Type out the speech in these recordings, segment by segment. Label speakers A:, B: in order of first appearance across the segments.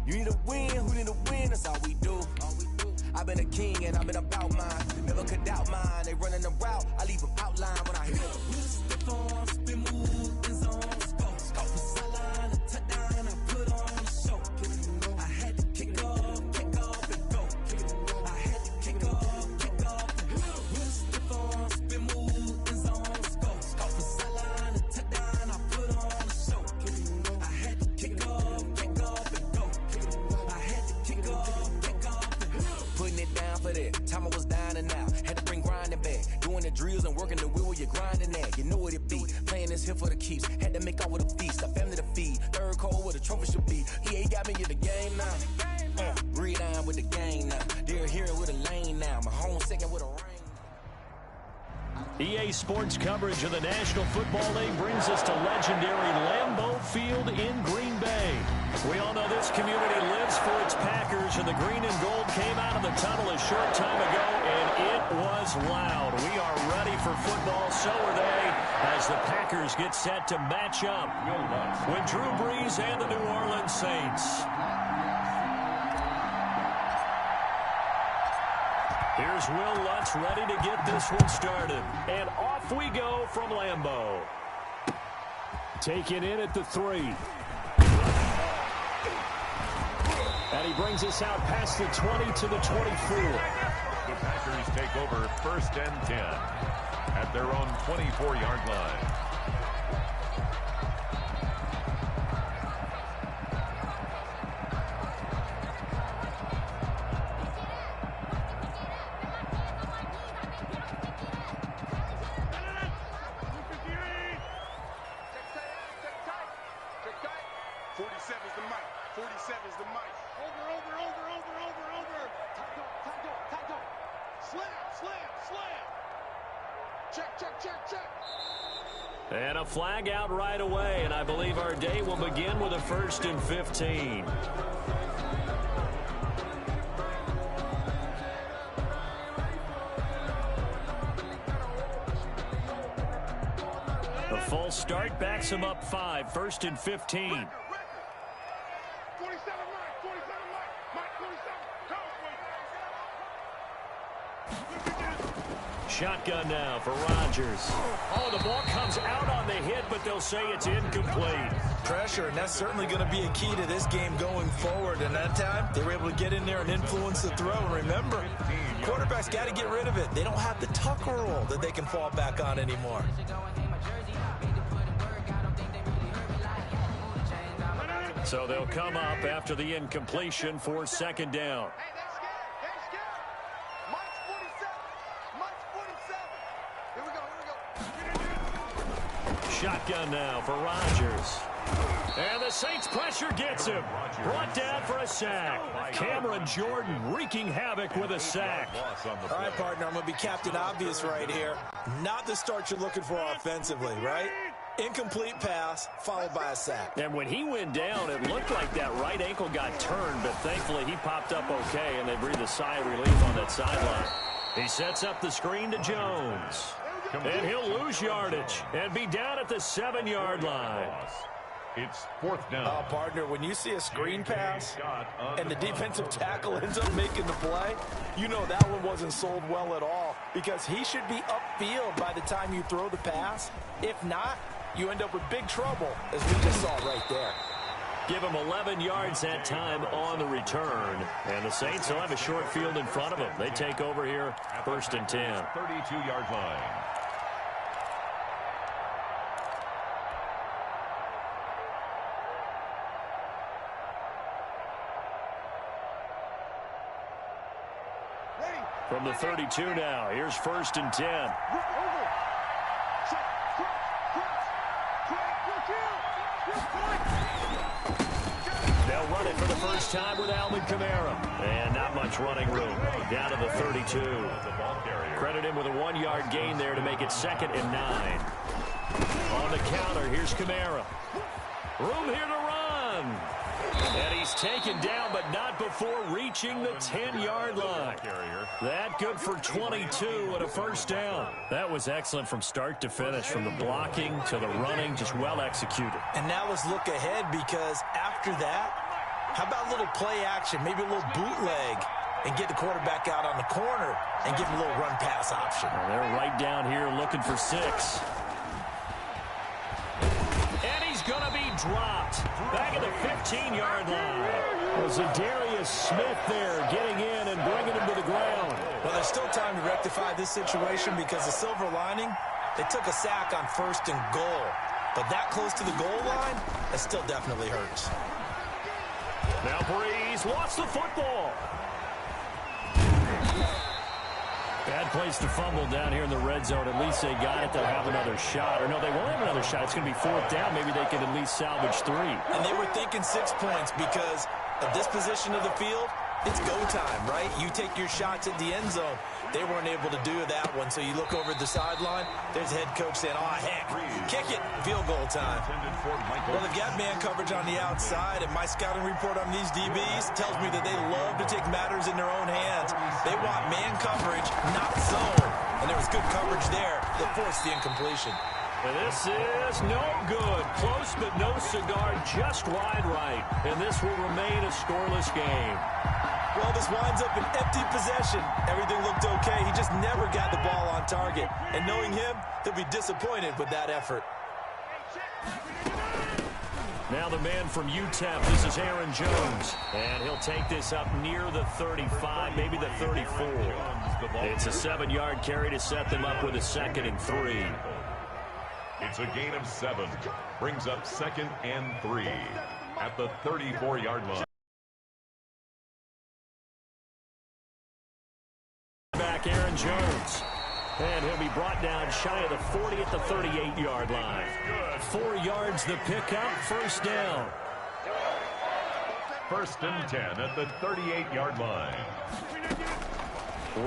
A: You need a win, who need a win? That's all we do. I've been a king and I've been about mine. Never could doubt mine. They running the route. I leave them outline when I hit it. Step on, spin move, in zone, scope. Scope for sideline, a touchdown. I put on the show. I had to kick off and go. I had to kick off and go. Step on, spin move, in zone, scope. Scope for sideline, a touchdown. I put on the show. I had to kick off and go. I had to kick off and go. Putting it down for that. Time I was down and out. Had to bring grinding back. Doing the drills and working the wheel where you're grinding at. You know what it be. Playing this here for the keeps. Had to make out with a feast. A family to feed. Third cold where the trophy should be. EA got me in the game now. Read on with the game now. They're here with a lane now. My home second with a ring.
B: EA Sports coverage of the National Football League brings us to legendary Lambeau Field in Green Bay. We all know this community lives for its Packers, and the green and gold came out of the tunnel a short time ago, and it was loud. We are ready for football, so are they, as the Packers get set to match up with Drew Brees and the New Orleans Saints. Here's Will Lutz ready to get this one started. And off we go from Lambeau. Taken in at the 3. And he brings us out past the 20 to the 24.
C: The Packers take over 1st and 10 at their own 24-yard line.
B: And a flag out right away, and I believe our day will begin with a 1st and 15. The full start backs him up 5, 1st and 15. Shotgun now for Rodgers. Oh, the ball comes out on the hit, but they'll say it's incomplete.
D: Pressure, and that's certainly going to be a key to this game going forward. And that time, they were able to get in there and influence the throw. And remember, quarterbacks got to get rid of it. They don't have the tucker roll that they can fall back on anymore.
B: So they'll come up after the incompletion for 2nd down. Shotgun now for Rodgers. And the Saints pressure gets him. Brought down for a sack. Cameron Jordan wreaking havoc with a sack.
D: All right, partner, I'm going to be Captain Obvious right here. Not the start you're looking for offensively, right? Incomplete pass, followed by a sack.
B: And when he went down, it looked like that right ankle got turned, but thankfully he popped up okay, and they breathed a sigh of relief on that sideline. He sets up the screen to Jones. And he'll lose yardage and be down at the 7-yard line.
C: It's 4th down.
D: Partner, when you see a screen pass and the defensive tackle ends up making the play, you know that one wasn't sold well at all, because he should be upfield by the time you throw the pass. If not, you end up with big trouble, as we just saw right there.
B: Give him 11 yards that time on the return. And the Saints will have a short field in front of them. They take over here, 1st and 10.
C: 32-yard line.
B: From the 32 now, here's 1st and 10. They'll run it for the first time with Alvin Kamara. And not much running room. Down to the 32. Credit him with a 1-yard gain there to make it 2nd and 9. On the counter, here's Kamara. Room here to run. And he's taken down, but not before reaching the 10-yard line. That good for 22 and a 1st down. That was excellent from start to finish, from the blocking to the running, just well executed.
D: And now let's look ahead, because after that, How about a little play action, maybe a little bootleg, and get the quarterback out on the corner and give him a little run pass option?
B: Well, they're right down here looking for 6. And he's going to be dropped. Back at the 15-yard line. Was Zadarius Smith there getting in and bringing him to the ground.
D: Well, there's still time to rectify this situation because the silver lining, they took a sack on 1st and goal. But that close to the goal line, that still definitely hurts.
B: Now Breeze lost the football. Bad place to fumble down here in the red zone. At least they got it. They'll have another shot. Or no, they won't have another shot. It's going to be 4th down. Maybe they can at least salvage 3.
D: And they were thinking 6 points because at this position of the field, it's go time, right? You take your shots at the end zone. They weren't able to do that one. So you look over at the sideline. There's head coach saying, oh, heck, kick it. Field goal time. Well, they've got man coverage on the outside, and my scouting report on these DBs tells me that they love to take matters in their own hands. They want man coverage, not zone. And there was good coverage there that forced the incompletion.
B: And this is no good. Close but no cigar, just wide right. And this will remain a scoreless game.
D: Well, this winds up an empty possession. Everything looked okay. He just never got the ball on target. And knowing him, they'll be disappointed with that effort.
B: Now the man from UTEP, this is Aaron Jones. And he'll take this up near the 35, maybe the 34. It's a 7-yard carry to set them up with a 2nd and 3.
C: It's a gain of 7. Brings up 2nd and 3 at the 34-yard line.
B: Back Aaron Jones. And he'll be brought down shy of the 40 at the 38-yard line. 4 yards the pickup, 1st down.
C: 1st and 10 at the 38-yard line.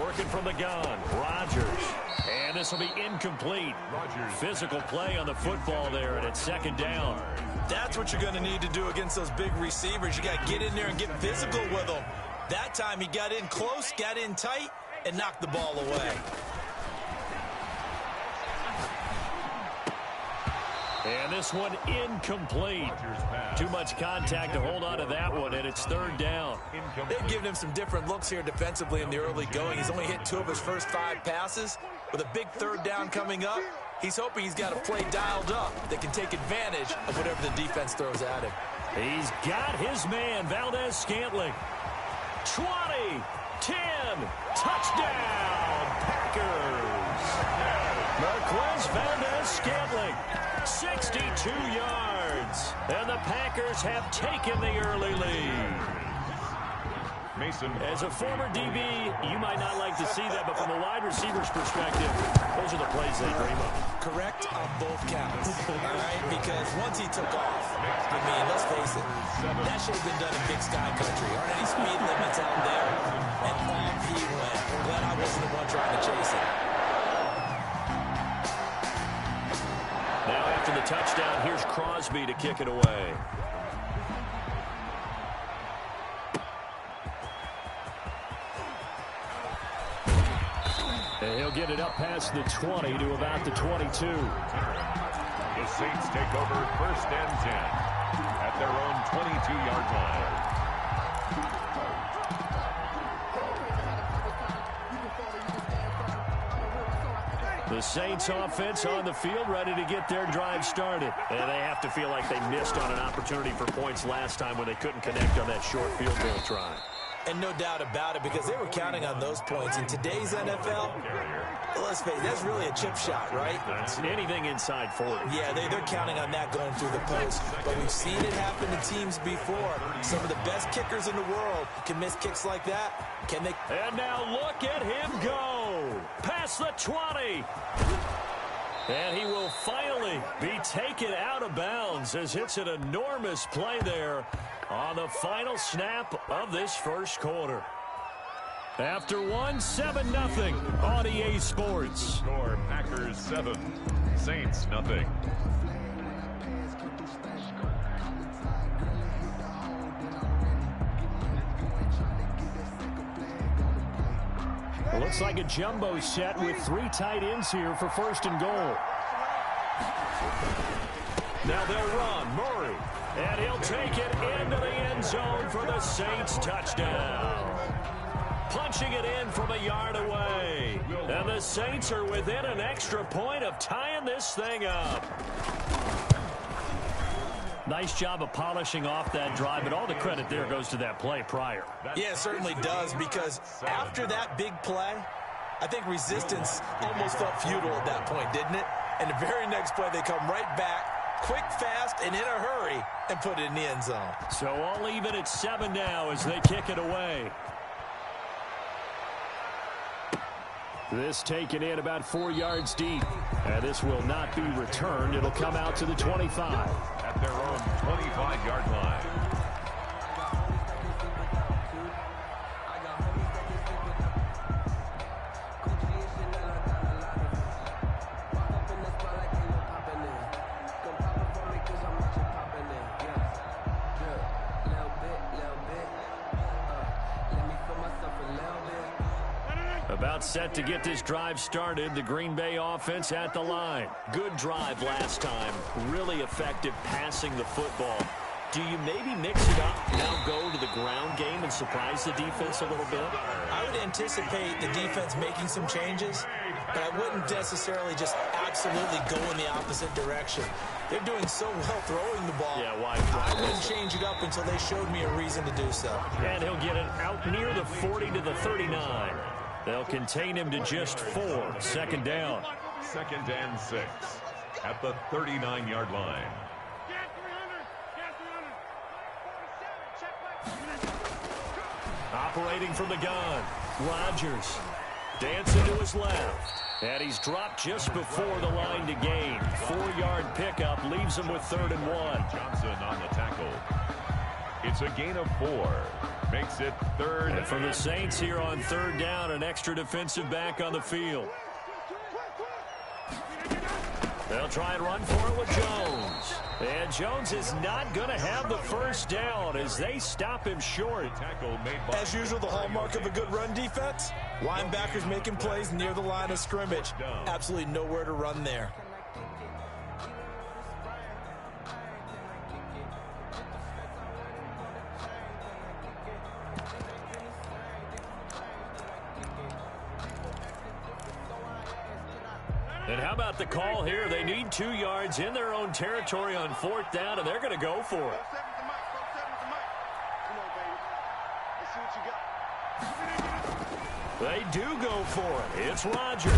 B: Working from the gun, Rodgers. And this will be incomplete. Physical play on the football there, and it's 2nd down.
D: That's what you're going to need to do against those big receivers. You got to get in there and get physical with them. That time he got in close, got in tight, and knocked the ball away.
B: And this one incomplete. Too much contact to hold on to that one, and it's 3rd down.
D: They've given him some different looks here defensively in the early going. He's only hit 2 of his first 5 passes. With a big 3rd down coming up, he's hoping he's got a play dialed up that can take advantage of whatever the defense throws at him.
B: He's got his man, Valdez-Scantling. 20, 10, touchdown, Packers. Marquez Valdez-Scantling, 62 yards. And the Packers have taken the early lead.
C: Mason.
B: As a former DB, you might not like to see that, but from a wide receiver's perspective, those are the plays they dream of.
D: Correct on both counts, all right? Because once he took off, I mean, let's face it, that should have been done in Big Sky Country. Aren't any speed limits out there? And off he went. Glad I wasn't the one trying to chase it.
B: Now after the touchdown, here's Crosby to kick it away. And he'll get it up past the 20 to about the 22.
C: The Saints take over 1st and 10 at their own 22-yard line.
B: The Saints offense on the field, ready to get their drive started. And they have to feel like they missed on an opportunity for points last time when they couldn't connect on that short field goal try.
D: And no doubt about it, because they were counting on those points. In today's NFL, let's face it, that's really a chip shot, right?
B: That's anything inside 40.
D: Yeah, they're counting on that going through the post. But we've seen it happen to teams before. Some of the best kickers in the world can miss kicks like that. Can they?
B: And now look at him go. Past the 20. And he will finally be taken out of bounds as it's an enormous play there on the final snap of this first quarter. After 7-0 on EA Sports.
C: Score Packers 7, Saints nothing.
B: It looks like a jumbo set with 3 tight ends here for 1st and goal. Now they'll run. Murray. And he'll take it into the end zone for the Saints touchdown. Punching it in from a yard away. And the Saints are within an extra point of tying this thing up. Nice job of polishing off that drive, but all the credit there goes to that play prior.
D: Yeah, it certainly does, because after that big play, I think resistance almost felt futile at that point, didn't it? And the very next play, they come right back, quick, fast, and in a hurry, and put it in the end zone.
B: So all even at 7 now as they kick it away. This taken in about 4 yards deep. And this will not be returned. It'll come out to the 25.
C: At their own 25-yard line.
B: About set to get this drive started. The Green Bay offense at the line. Good drive last time. Really effective passing the football. Do you maybe mix it up, now go to the ground game and surprise the defense a little bit?
D: I would anticipate the defense making some changes, but I wouldn't necessarily just absolutely go in the opposite direction. They're doing so well throwing the ball.
B: Yeah, why?
D: I wouldn't change it up until they showed me a reason to do so.
B: And he'll get it out near the 40 to the 39. They'll contain him to just 4. Second down.
C: 2nd and 6 at the 39-yard line.
B: Operating from the gun, Rodgers dancing to his left. And he's dropped just before the line to gain. 4-yard pickup leaves him with 3rd and 1.
C: Johnson on the tackle. It's a gain of 4. Makes it 3rd.
B: And for the Saints here on 3rd down, an extra defensive back on the field. They'll try and run for it with Jones. And Jones is not going to have the first down as they stop him short.
D: As usual, the hallmark of a good run defense, linebackers making plays near the line of scrimmage. Absolutely nowhere to run there.
B: And how about the call here? They need 2 yards in their own territory on 4th down, and they're going to go for it. They do go for it. It's Rodgers.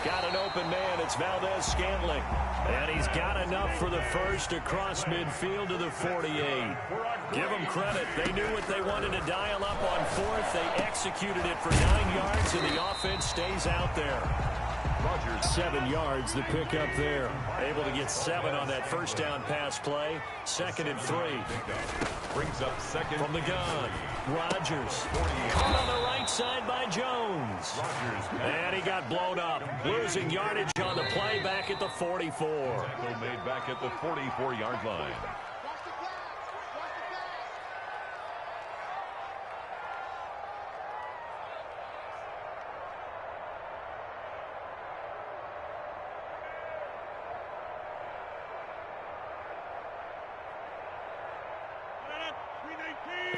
B: Got an open man. It's Valdez-Scantling. And he's got enough for the first across midfield to the 48. Give them credit. They knew what they wanted to dial up on 4th. They executed it for 9 yards, and the offense stays out there.
C: Rodgers.
B: 7 yards, the pickup there. Able to get 7 on that first down pass play. 2nd and 3.
C: Brings up 2nd.
B: From the gun, Rodgers. Caught on the right side by Jones. And he got blown up. Losing yardage on the play back at the 44.
C: Tackle made back at the 44-yard line.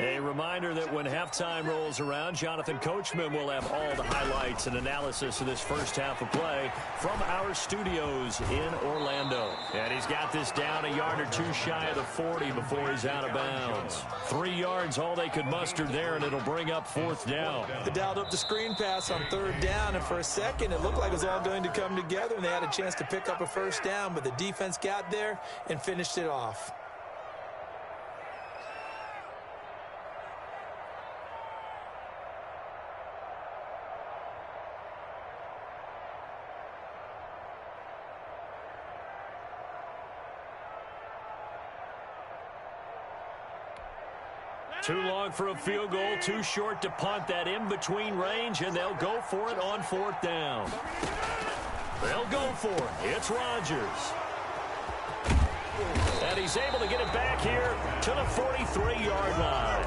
B: A reminder that when halftime rolls around, Jonathan Coachman will have all the highlights and analysis of this first half of play from our studios in Orlando. And he's got this down a yard or 2 shy of the 40 before he's out of bounds. 3 yards, all they could muster there, and it'll bring up 4th down.
D: They dialed up the screen pass on 3rd down, and for a second, it looked like it was all going to come together, and they had a chance to pick up a first down, but the defense got there and finished it off.
B: Too long for a field goal, too short to punt. That in-between range, and they'll go for it on 4th down. They'll go for it. It's Rodgers. And he's able to get it back here to the 43-yard line.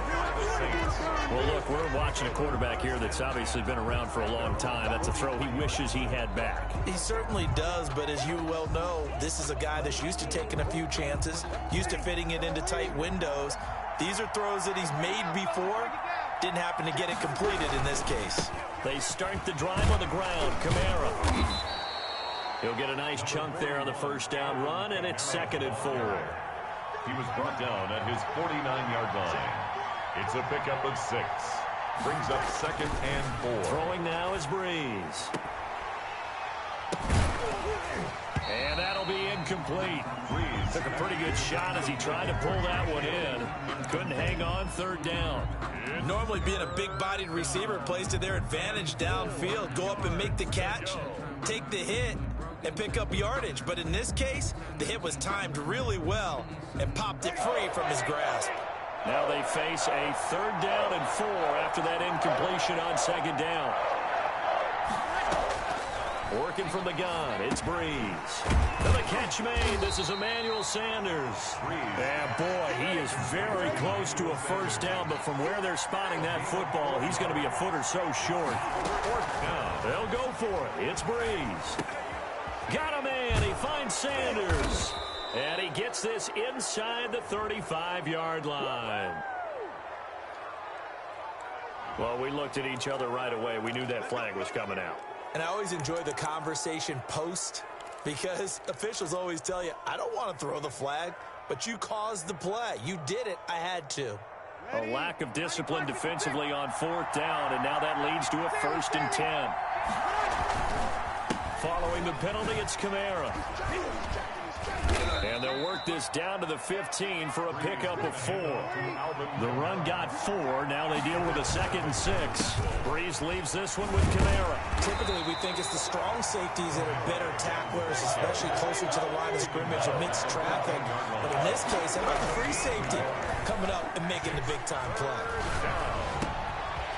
B: Well, look, we're watching a quarterback here that's obviously been around for a long time. That's a throw he wishes he had back.
D: He certainly does, but as you well know, this is a guy that's used to taking a few chances, used to fitting it into tight windows. These are throws that he's made before. Didn't happen to get it completed in this case.
B: They start the drive on the ground. Kamara. He'll get a nice chunk there on the first down run, and it's 2nd and 4.
C: He was brought down at his 49-yard line. It's a pickup of 6. Brings up 2nd and 4.
B: Throwing now is Breeze. And that'll be incomplete. Breeze took a pretty good shot as he tried to pull that one in. Couldn't hang on 3rd down.
D: Normally being a big-bodied receiver plays to their advantage downfield. Go up and make the catch, take the hit, and pick up yardage. But in this case, the hit was timed really well and popped it free from his grasp.
B: Now they face a 3rd down and 4 after that incompletion on 2nd down. Working from the gun, it's Breeze. To the catch made, this is Emmanuel Sanders. And boy, he is very close to a 1st down, but from where they're spotting that football, he's going to be a foot or so short. 4th down. They'll go for it. It's Breeze. Got a man. He finds Sanders. And he gets this inside the 35-yard line. Well, we looked at each other right away. We knew that flag was coming out.
D: And I always enjoy the conversation post because officials always tell you, I don't want to throw the flag, but you caused the play. You did it. I had to.
B: A lack of discipline defensively on 4th down, and now that leads to a 1st and 10. Following the penalty, it's Kamara. And they'll work this down to the 15 for a pickup of 4. The run got 4. Now they deal with a 2nd and 6. Breeze leaves this one with Kamara.
D: Typically, we think it's the strong safeties that are better tacklers, especially closer to the line of scrimmage amidst traffic. But in this case, how about the free safety coming up and making the big-time play?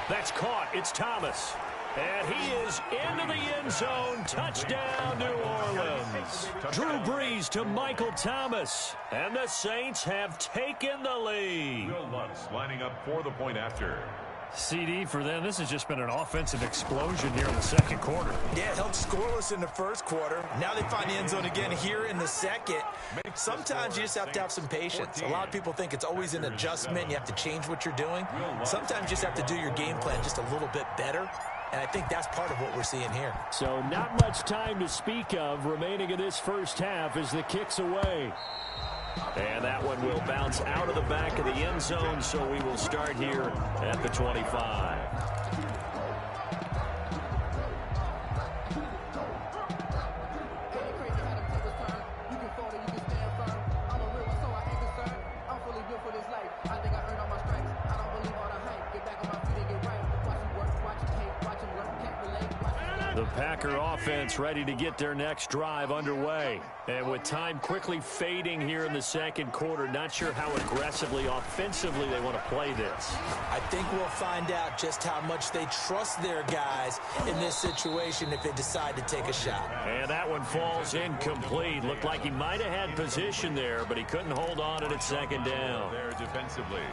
B: That's caught. It's Thomas. And he is into the end zone. Touchdown, New Orleans. Drew Brees to Michael Thomas. And the Saints have taken the lead.
C: Will Lutz lining up for the point after.
B: CD for them. This has just been an offensive explosion here in the 2nd quarter.
D: Yeah, it helped scoreless in the 1st quarter. Now they find the end zone again here in the 2nd. Sometimes you just have to have some patience. A lot of people think it's always an adjustment. You have to change what you're doing. Sometimes you just have to do your game plan just a little bit better. And I think that's part of what we're seeing here.
B: So not much time to speak of remaining in this 1st half as the kick's away. And that one will bounce out of the back of the end zone, so we will start here at the 25. The Packer offense ready to get their next drive underway. And with time quickly fading here in the 2nd quarter, not sure how aggressively, offensively they want to play this.
D: I think we'll find out just how much they trust their guys in this situation if they decide to take a shot.
B: And that one falls incomplete. Looked like he might have had position there, but he couldn't hold on at 2nd down.
C: There defensively.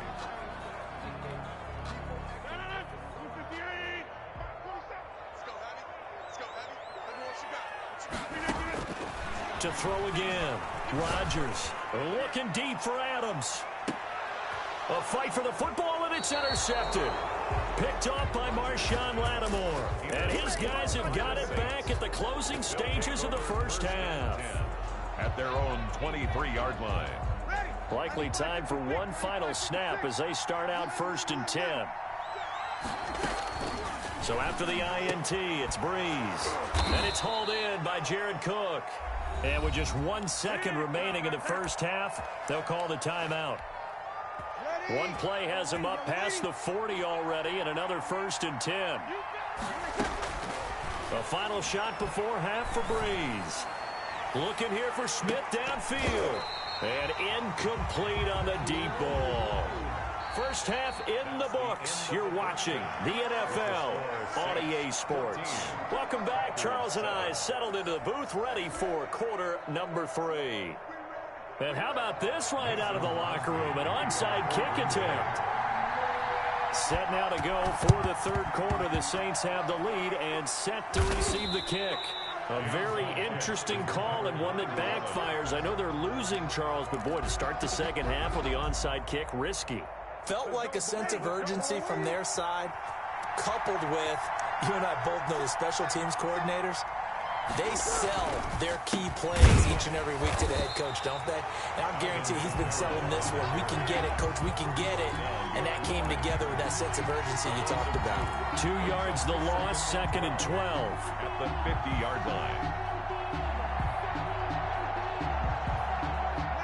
B: To throw again. Rodgers looking deep for Adams. A fight for the football, and it's intercepted. Picked off by Marshawn Lattimore. And his guys have got it back at the closing stages of the 1st half.
C: At their own 23-yard line.
B: Likely time for one final snap as they start out 1st and 10. So after the INT, it's Breeze. And it's hauled in by Jared Cook. And with just 1 second remaining in the 1st half, they'll call the timeout. One play has him up past the 40 already, and another 1st and 10. A final shot before half for Breeze. Looking here for Smith downfield. And incomplete on the deep ball. 1st half in the books. You're watching the NFL on EA Sports. Welcome back. Charles and I settled into the booth, ready for quarter number 3. And how about this right out of the locker room? An onside kick attempt. Set now to go for the 3rd quarter. The Saints have the lead and set to receive the kick. A very interesting call and one that backfires. I know they're losing, Charles, but boy, to start the 2nd half with the onside kick, risky.
D: felt like a sense of urgency from their side, coupled with, you and I both know the special teams coordinators, they sell their key plays each and every week to the head coach, don't they? And I guarantee he's been selling this one. We can get it, coach, we can get it. And that came together with that sense of urgency you talked about.
B: 2 yards the loss, 2nd and 12.
C: At the 50-yard line.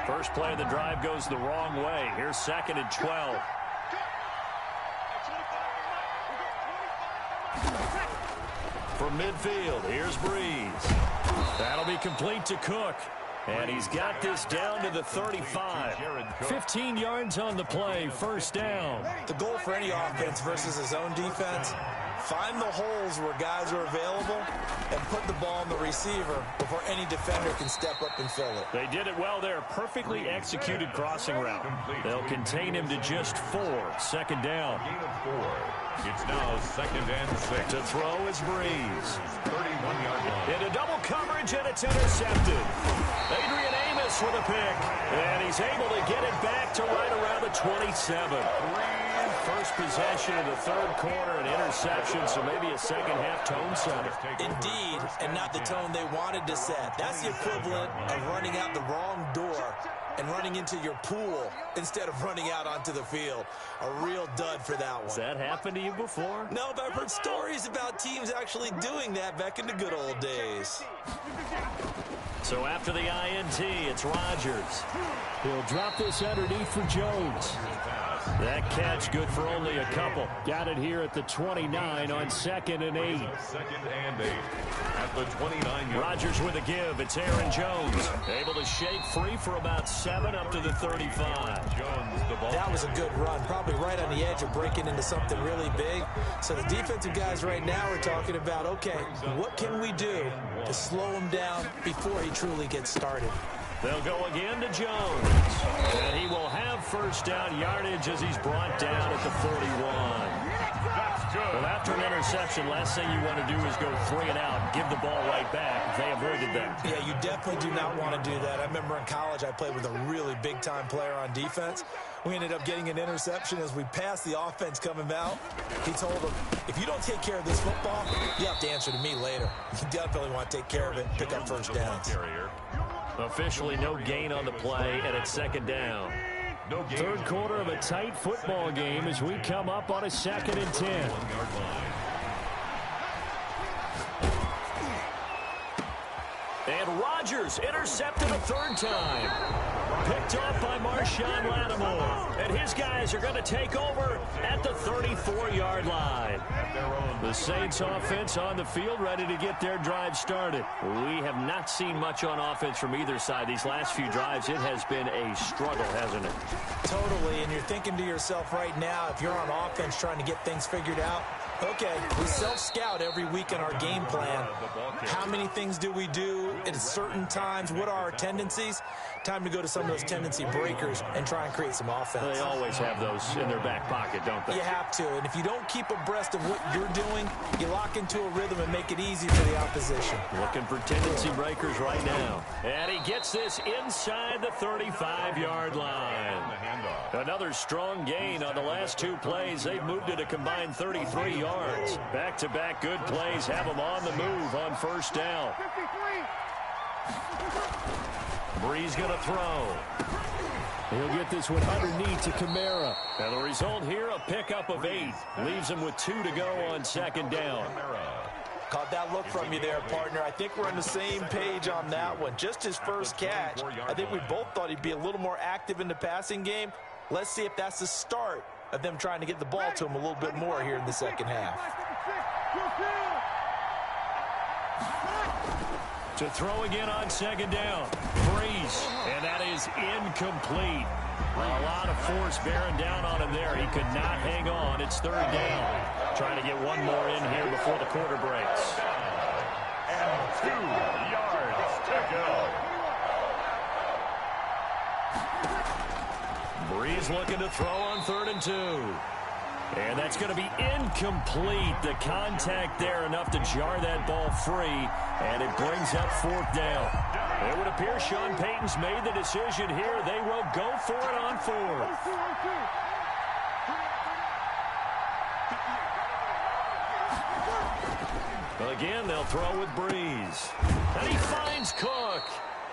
B: First play of the drive goes the wrong way. Here's 2nd and 12. From midfield, here's Breeze. That'll be complete to Cook. And he's got this down to the 35. 15 yards on the play, first down.
D: The goal for any offense versus his own defense, find the holes where guys are available and put the ball on the receiver before any defender can step up and fill it.
B: They did it well there. Perfectly executed crossing route. They'll contain him to just 4. 2nd down.
C: Gain of 4. It's now 2nd and 6.
B: To throw is Breeze.
C: 31-yard line.
B: Into double coverage, and it's intercepted. Adrian Amos with a pick. And he's able to get it back to right around the 27. First possession of the 3rd quarter, an interception, so maybe a second-half tone setter.
D: Indeed, and not the tone they wanted to set. That's the equivalent of running out the wrong door and running into your pool instead of running out onto the field. A real dud for that one.
B: Has that happened to you before?
D: No, but I've heard stories about teams actually doing that back in the good old days.
B: So after the INT, it's Rodgers. He'll drop this underneath for Jones. That catch good for only a couple. Got it here at the 29 on 2nd and 8.
C: 2nd and 8. At the 29-yard.
B: Rodgers with a give. It's Aaron Jones. Able to shake free for about 7 up to the 35.
C: Jones, the ball.
D: That was a good run. Probably right on the edge of breaking into something really big. So the defensive guys right now are talking about, okay, what can we do to slow him down before he truly gets started?
B: They'll go again to Jones. And he will have first down yardage as he's brought down at the 41.
C: That's good.
B: Well, after an interception, last thing you want to do is go 3 and out, give the ball right back. They avoided that.
D: Yeah, you definitely do not want to do that. I remember in college I played with a really big-time player on defense. We ended up getting an interception as we passed the offense coming out. He told him, if you don't take care of this football, you have to answer to me later. You definitely want to take care of it and pick up first downs.
B: Officially no gain on the play, and it's 2nd down.
C: No gain.
B: 3rd quarter of a tight football game as we come up on a 2nd and 10.
C: 1-yard line.
B: And Rodgers intercepted a 3rd time. Picked off by Marshawn Lattimore. And his guys are going to take over at the 34-yard line. The Saints offense on the field, ready to get their drive started. We have not seen much on offense from either side. These last few drives, it has been a struggle, hasn't it?
D: Totally, and you're thinking to yourself right now, if you're on offense trying to get things figured out, okay, we self-scout every week in our game plan. How many things do we do at certain times? What are our tendencies? Time to go to some of those tendency breakers and try and create some offense.
B: They always have those in their back pocket, don't they?
D: You have to, and if you don't keep abreast of what you're doing, you lock into a rhythm and make it easy for the opposition.
B: Looking for tendency breakers right now. And he gets this inside the 35-yard line. Another strong gain on the last 2 plays. They've moved it a combined 33 yards. Back-to-back good plays have them on the move on first down. Breeze going to throw. He'll get this one underneath to Kamara. And the result here, a pickup of 8. Leaves him with 2 to go on 2nd down.
D: Caught that look from you there, partner. I think we're on the same page on that one. Just his first catch. I think we both thought he'd be a little more active in the passing game. Let's see if that's the start of them trying to get the ball to him a little bit more here in the second half.
B: To throw again on 2nd down. Breeze. And that is incomplete. A lot of force bearing down on him there. He could not hang on. It's 3rd down. Trying to get one more in here before the quarter breaks.
C: And 2 yards to go.
B: Breeze looking to throw on 3rd and 2. And that's going to be incomplete. The contact there enough to jar that ball free. And it brings up 4th down. It would appear Sean Payton's made the decision here. They will go for it on 4th. Again, they'll throw with Breeze. And he finds Cook.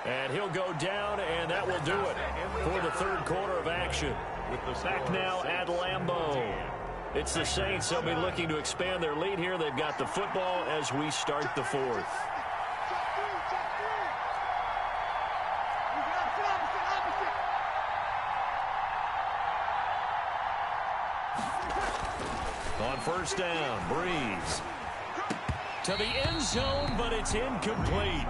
B: And he'll go down, and that will do it for the third quarter of action. Back now at Lambeau. It's the Saints. They'll be looking to expand their lead here. They've got the football as we start the fourth. On first down, Breeze. To the end zone, but it's incomplete.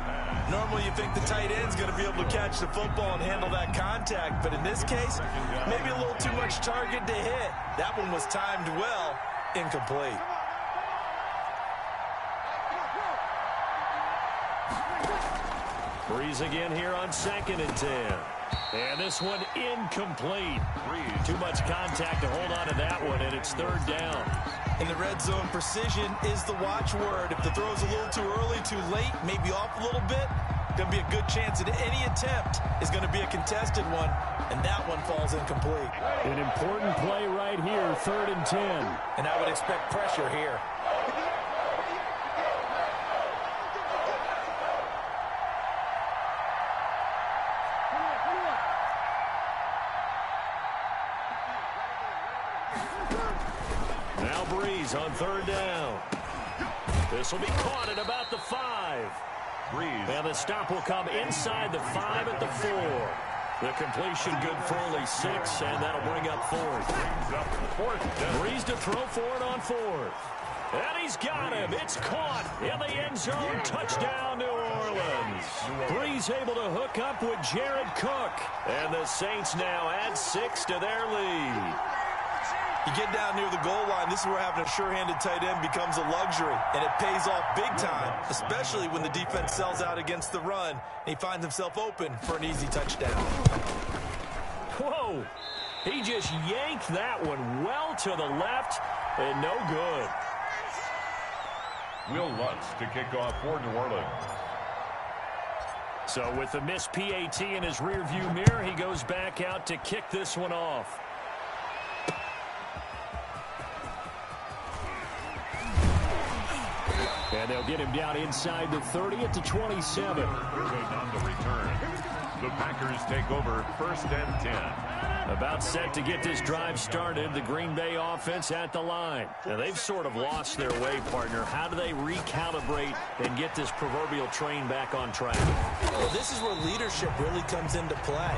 D: Normally you think the tight end's going to be able to catch the football and handle that contact, but in this case, maybe a little too much target to hit. That one was timed well, incomplete.
B: Breeze again here on 2nd and 10. And this one incomplete. Too much contact to hold on to that one, and it's third down.
D: In the red zone, precision is the watchword. If the throw's a little too early, too late, maybe off a little bit, going to be a good chance that any attempt is going to be a contested one, and that one falls incomplete.
B: An important play right here, 3rd and 10.
D: And I would expect pressure here.
B: Now Breeze on 3rd down. This will be caught at about the 5.
C: Breeze.
B: And the stop will come inside the 5 at the 4. The completion good for only 6, and that'll bring up 4th. Breeze to throw for it on 4th. And he's got him. It's caught in the end zone. Touchdown, New Orleans. Breeze able to hook up with Jared Cook. And the Saints now add 6 to their lead.
D: You get down near the goal line, this is where having a sure-handed tight end becomes a luxury, and it pays off big time, especially when the defense sells out against the run, and he finds himself open for an easy touchdown.
B: Whoa! He just yanked that one well to the left, and no good.
C: Will Lutz to kick off for New Orleans.
B: So with the missed PAT in his rearview mirror, he goes back out to kick this one off. And they'll get him down inside the 30 at the 27.
C: Goes on the return. The Packers take over 1st and 10.
B: About set to get this drive started, the Green Bay offense at the line. Now, they've sort of lost their way, partner. How do they recalibrate and get this proverbial train back on track?
D: Well, this is where leadership really comes into play.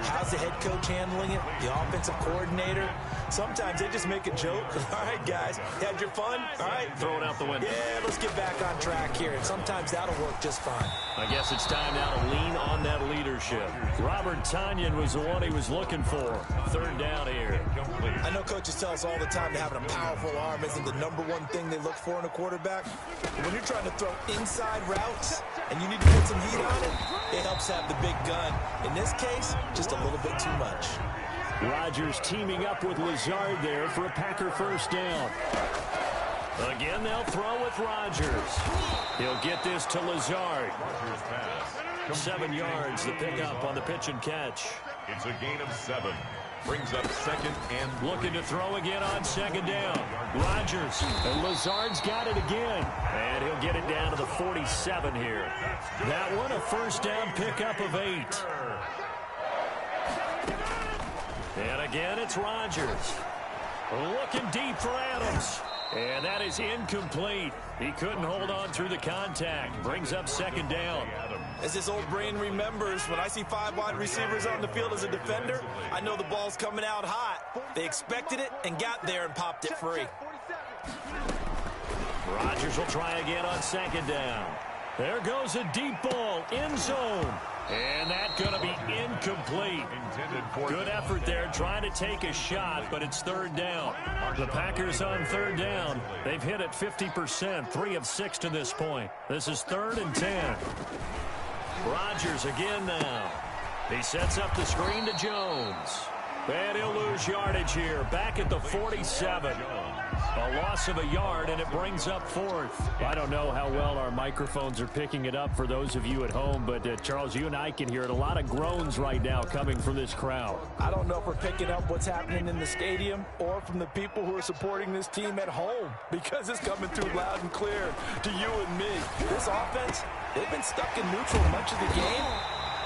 D: How's the head coach handling it? The offensive coordinator? Sometimes they just make a joke. All right, guys, had your fun? All right.
B: Throw it out the window.
D: Yeah, let's get back on track here. And sometimes that'll work just fine.
B: I guess it's time now to lean on that leadership. Robert Tonyan was the one he was looking for. 3rd down here.
D: I know coaches tell us all the time that having a powerful arm isn't the #1 thing they look for in a quarterback. When you're trying to throw inside routes and you need to put some heat on it, it helps have the big gun. In this case, just a little bit too much.
B: Rodgers teaming up with Lazard there for a Packer 1st down. Again, they'll throw with Rodgers. He'll get this to Lazard. 7 yards, the pickup on the pitch and catch.
C: It's a gain of 7. Brings up 2nd and 3.
B: Looking to throw again on 2nd down. Rodgers, and Lazard's got it again. And he'll get it down to the 47 here. That one, a 1st down pickup of 8. And again, it's Rodgers. Looking deep for Adams. And that is incomplete. He couldn't hold on through the contact. Brings up 2nd down.
D: As this old brain remembers, when I see 5 wide receivers on the field as a defender, I know the ball's coming out hot. They expected it and got there and popped it free.
B: Rodgers will try again on 2nd down. There goes a deep ball, end zone. And that's going to be incomplete. Good effort there trying to take a shot, but it's 3rd down. The Packers on 3rd down. They've hit it 50%, 3 of 6 to this point. This is 3rd and 10. Rodgers again now. He sets up the screen to Jones. And he'll lose yardage here, back at the 47. A loss of a yard, and it brings up 4th. I don't know how well our microphones are picking it up for those of you at home, but Charles, you and I can hear it. A lot of groans right now coming from this crowd.
D: I don't know if we're picking up what's happening in the stadium or from the people who are supporting this team at home, because it's coming through loud and clear to you and me. This offense, they've been stuck in neutral much of the game,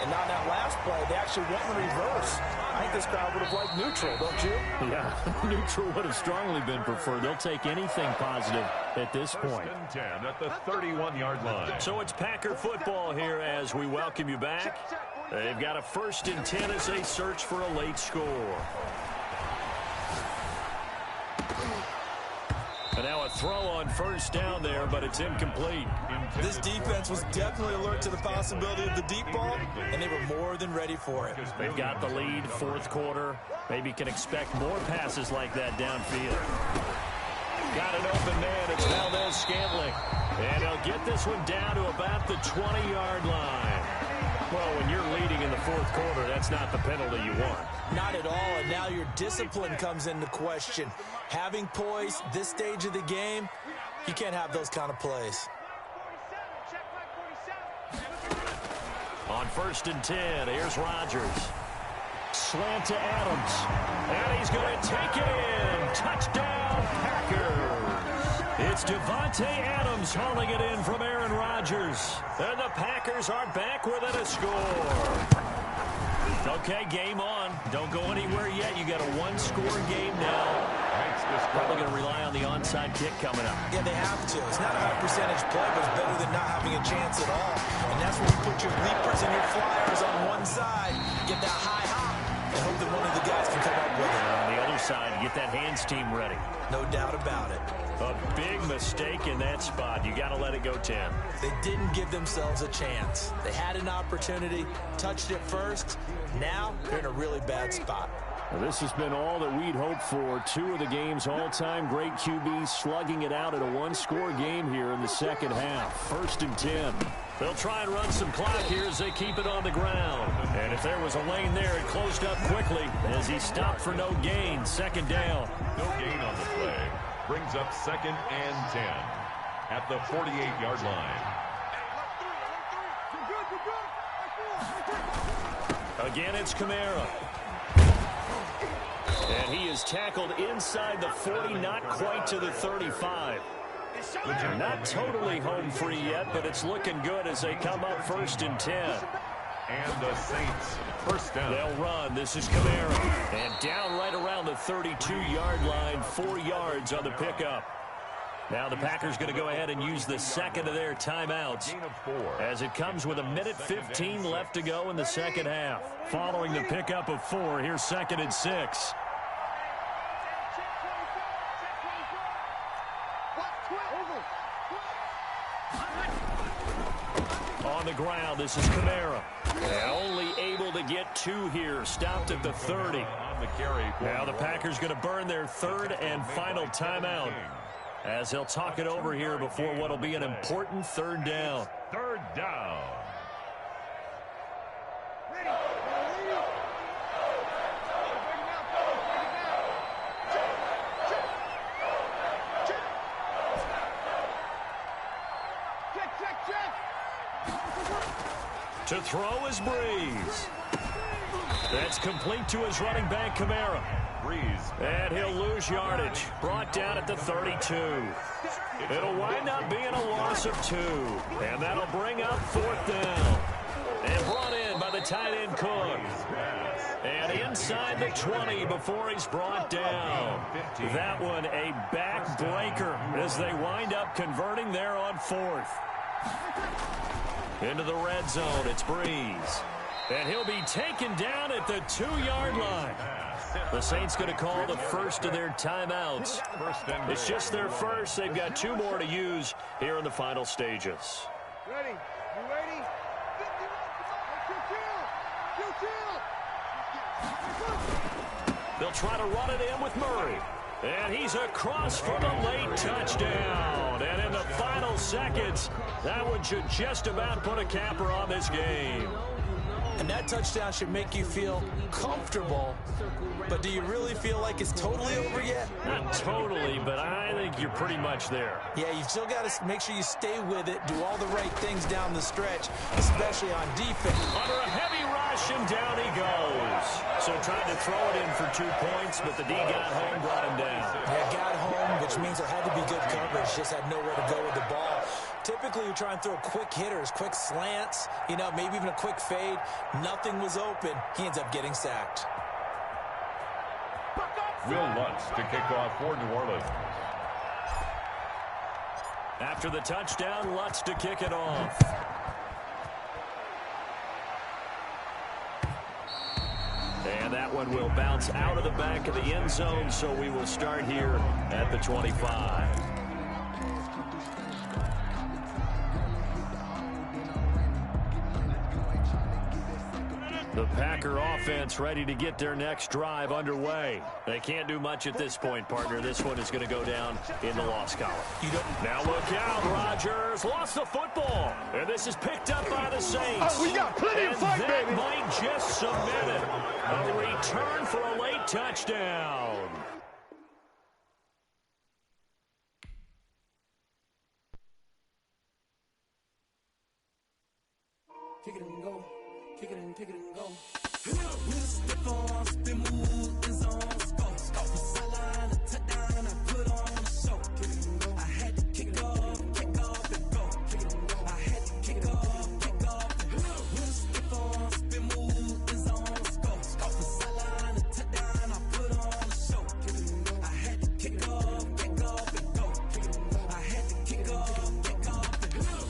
D: and on that last play, they actually went in reverse. I think this crowd would have liked neutral, don't you?
B: Yeah, neutral would have strongly been preferred. They'll take anything positive at this point.
C: 10 at the 31-yard line.
B: So it's Packer football here as we welcome you back. They've got a 1st and 10 as they search for a late score. And now a throw on 1st down there, but it's incomplete.
D: This defense was definitely alert to the possibility of the deep ball, and they were more than ready for it.
B: They've got the lead, 4th quarter. Maybe can expect more passes like that downfield. Got an open man. It's Valdez-Scantling. And they'll get this one down to about the 20-yard line. Well, when you're leading in the 4th quarter, that's not the penalty you want.
D: Not at all, and now your discipline comes into question. Having poise this stage of the game, you can't have those kind of plays.
B: On 1st and 10, here's Rodgers. Slant to Adams. And he's going to take it in. Touchdown, Packers. It's Devontae Adams hauling it in from Aaron Rodgers. And the Packers are back within a score. Okay, game on. Don't go anywhere yet. You got a 1-score game now. Probably going to rely on the onside kick coming up.
D: Yeah, they have to. It's not a high percentage play, but it's better than not having a chance at all. And that's when you put your leapers and your flyers on one side, get that high hop, and hope that one of the guys can come up with it.
B: On the other side, get that hands team ready.
D: No doubt about it.
B: A big mistake in that spot. You got to let it go 10.
D: They didn't give themselves a chance. They had an opportunity, touched it first. Now they're in a really bad spot.
B: Well, this has been all that we'd hoped for. 2 of the game's all-time great QBs slugging it out at a 1-score game here in the second half. 1st and 10. They'll try and run some clock here as they keep it on the ground. And if there was a lane there, it closed up quickly as he stopped for no gain. 2nd down.
C: No gain on the play. Brings up 2nd and 10 at the 48-yard line.
B: Again, it's Kamara. And he is tackled inside the 40, not quite to the 35. Not totally home free yet, but it's looking good as they come up 1st and 10.
C: And the Saints, 1st down.
B: They'll run. This is Kamara. And down right around the 32-yard line, 4 yards on the pickup. Now the Packers going to go ahead and use the 2nd of their timeouts as it comes with 1:15 left to go in the second half. Following the pickup of 4, here's 2nd and 6. On the ground, this is Kamara. And only able to get 2 here. Stopped at the 30. Now the Packers going to burn their 3rd and final timeout as they'll talk it over here before what will be an important 3rd down.
C: 3rd down.
B: To throw is Breeze. That's complete to his running back, Kamara.
C: Breeze.
B: And he'll lose yardage. Brought down at the 32. It'll wind up being a loss of 2. And that'll bring up 4th down. And brought in by the tight end Cook. And inside the 20 before he's brought down. That one a backbreaker as they wind up converting there on 4th. Into the red zone, it's Breeze. And he'll be taken down at the 2-yard line. The Saints going to call the first of their timeouts. It's just their first. They've got 2 more to use here in the final stages.
E: Ready? You ready?
B: They'll try to run it in with Murray. And he's across for the late touchdown. And in the final seconds, that one should just about put a capper on this game.
D: And that touchdown should make you feel comfortable. But do you really feel like it's totally over yet?
B: Not totally, but I think think you're pretty much there.
D: Yeah, you still got to make sure you stay with it, do all the right things down the stretch, especially on defense.
B: Under a heavy rush, and down he goes. So tried to throw it in for 2 points, but the D got home, brought him down.
D: Yeah, got home, which means there had to be good coverage. Just had nowhere to go with the ball. Typically, you're trying to throw quick hitters, quick slants, you know, maybe even a quick fade. Nothing was open. He ends up getting sacked.
C: Will Lutz to kick off for New Orleans.
B: After the touchdown, Lutz to kick it off. And that one will bounce out of the back of the end zone, so we will start here at the 25. The Packer offense ready to get their next drive underway. They can't do much at this point, partner. This one is going to go down in the loss column. Now look out, Rodgers. Lost the football. And this is picked up by the Saints.
E: Oh, we got plenty of fight,
B: that
E: baby.
B: might just submit it. A return for a late touchdown.
A: Kick it and go. Kick it and go. With a stiff arm, spin move, in zone, scope. Scope for sideline, a touchdown, I put on a show. Kick it and go. I had to kick off and go. Kick it and go. I had to kick off and go. With a stiff arm, spin move, in zone, scope. Scope for sideline, a touchdown, I put on a show. Kick it and go. I had to kick off and go. Kick it and go. I had to kick off and go.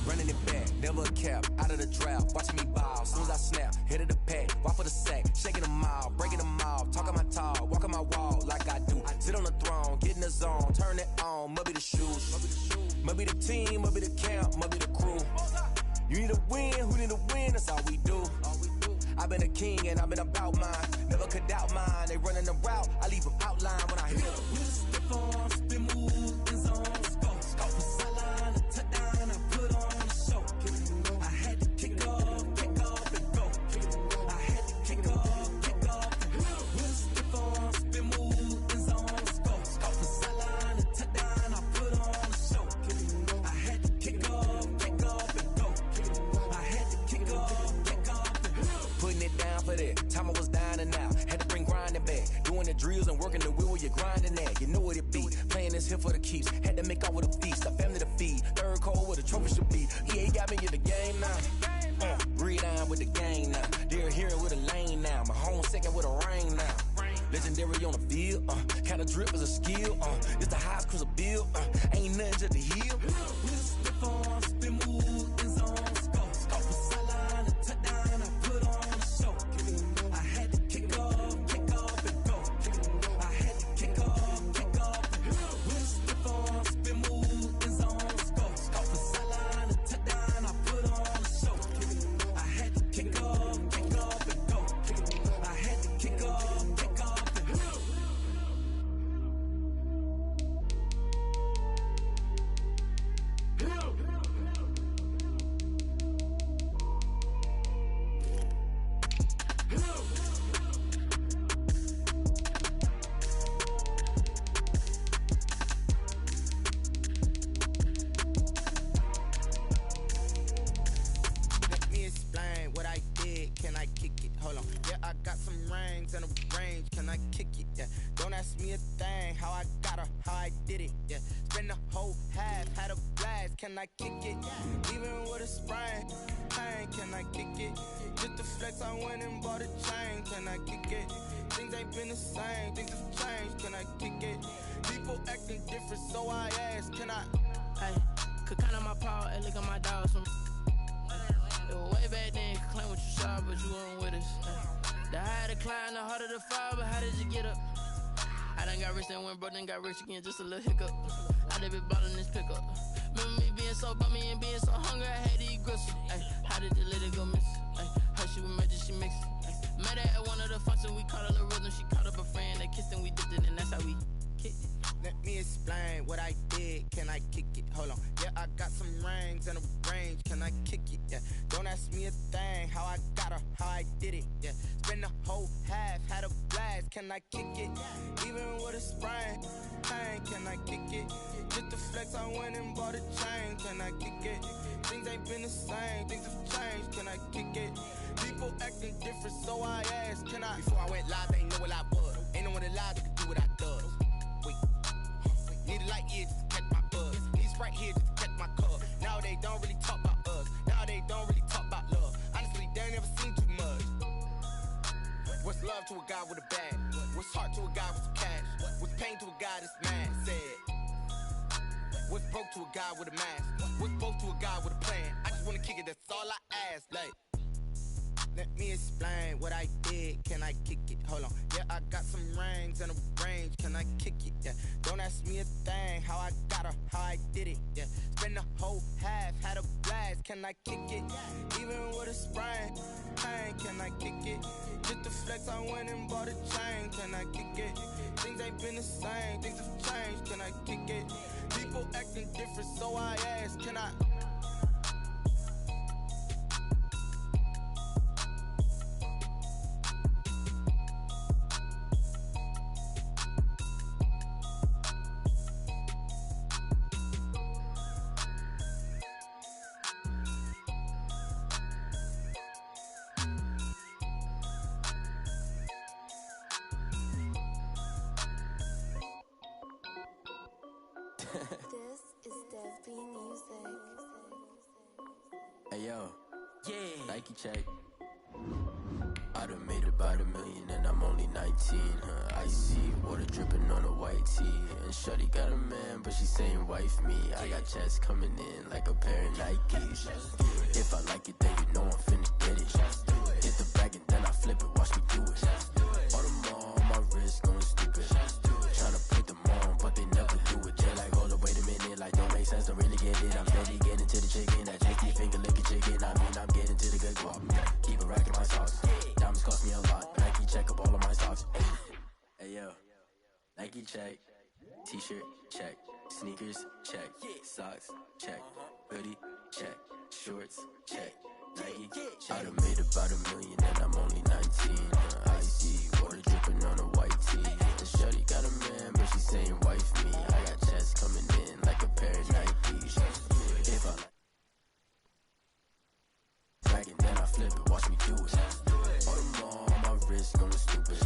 A: Running it back, never a cap, out of the draft, watching me ball. Soon as I snap, hit of the pack, walk for the sack, shaking them all, breaking them all, talking my talk, walking my wall like I do. Sit on the throne, get in the zone, turn it on, must be the shoes, must be the team, must be the camp, must be the crew. You need a win, who need a win, that's all we do. I've been a king and I've been about mine, never could doubt mine. They running the route, I leave them outline when I hit them. With a stiff arm, spin move, in zone, scope, scope for sideline, a touchdown, I put on a show. I had to kick off and go. I had to kick off and go. With a stiff arm, spin move, in zone, scope, scope for sideline, a touchdown, I put on a show. I had to kick off and go. I had to kick off and go. Putting it down for that, time I was down and out. Had to bring grinding back, doing the drills and working the wheel where you're grinding at. You know what it be, playing this here for the keeps. Had to make off with a feast, a family to feed. Third cold where the trophy should be. EA got me in the game now. Breathe down with the game now. They're here with a lane now. My home second with a rain now. Legendary on the field, kind of drip is a skill. It's the highest cruiser bill, ain't nothing to the heel. With a stiff arm, spin move, in zone, scope, scope for sideline, a touchdown, I put on a show. I had to kick off and go. I had to kick off and go. With a stiff arm, spin move, in zone, scope, scope for sideline, a touchdown, I put on a show. I had to kick off and go. I had to kick off and go.
F: Let me explain what I did. Can I kick it? Hold on. Yeah, I got some rings and a range. Can I kick it? Yeah. Don't ask me a thing. How I got her, how I did it. Yeah. Spend the whole half, had a blast. Can I kick it? Even with a sprain. Pain, can I kick it? Just the flex, I went and bought a chain. Can I kick it? Things ain't been the same. Things have changed. Can I kick it? People acting different, so I ask. Can I?
G: Hey, could count on my power and look at my dogs from. It was way back then, could claim what you saw, but you weren't with us. The higher the climb, the harder the fall, but how did you get up? I done got rich and went broke, then got rich again, just a little hiccup. I done been ballin' this pickup. Remember me being so bummy and being so hungry, I had to eat gristle. Ay, how did the lady go miss? Ay, how she was magic, she mixed. Met her at one of the functions, we caught her the rhythm, she caught up a friend, they kissed and we dipped it, and that's how we kicked it.
F: Let me explain what I did. Can I kick it? Hold on. Yeah, I got some rings and a range. Can I kick it? Yeah. Don't ask me a thing. How I got her, how I did it. Yeah. Spend the whole half, had a blast. Can I kick it? Even with a sprain. Pain, can I kick it? I kick it? Things ain't been the same, things have changed, can I kick it? People acting different, so I asked, can I? Before I went live, they ain't know what I was. Ain't no one alive that could do what I does. Wait, need a light here just to catch my buzz. Need Sprite here just to catch my cup. Now they don't really talk about us. Now they don't really talk about love. Honestly, they ain't never seen too much. What's love to a guy with a bag? What's heart to a guy with some cash? What's pain to a guy that's mad? Said. What's broke to a guy with a mask? What's both to a guy with a plan? I just wanna kick it, that's all I ask. Like, let me explain what I did. Can I kick it? Hold on. Yeah, I got some rings and a range. Can I kick it? Yeah. Don't ask me a thing. How I got her, how I did it. Yeah. Spend the whole half, had a blast. Can I kick it? Even with a sprain, pain. Can I kick it? Just to flex, I went and bought a chain. Can I kick it? Things ain't been the same. Things have changed. Can I kick it? People acting different, so I ask, can I?
H: This is Dev Music.
I: Hey yo, yeah. Nike check. I done made about $1 million and I'm only 19. Icy water dripping on a white tee. And shorty got a man, but she saying wife me. I got checks coming in like a pair of Nikes. If I like it, then you know I'm finna get it. Hit the bag and then I flip it, watch me do it. All them on my wrist going stupid. Tryna put them on, but they never do it. They're like, hold up, wait a minute, like don't make sense, don't really get it. I'm steady getting to the chicken, that tasty finger licking chicken. I mean, I'm getting to the good guap. Keep a rack in my socks. Diamonds cost me a lot. Nike check up all of my socks. Hey yo, Nike check. T-shirt check. Sneakers check. Socks check. Hoodie check. Shorts check. Nike I done made about $1 million and I'm only 19. Icy water dripping on a white tee. The shorty got a man, but she saying wife me. I got checks coming in like a pair of Nikes. If I like it, then I flip it, watch me do it. All them on my wrist going stupid.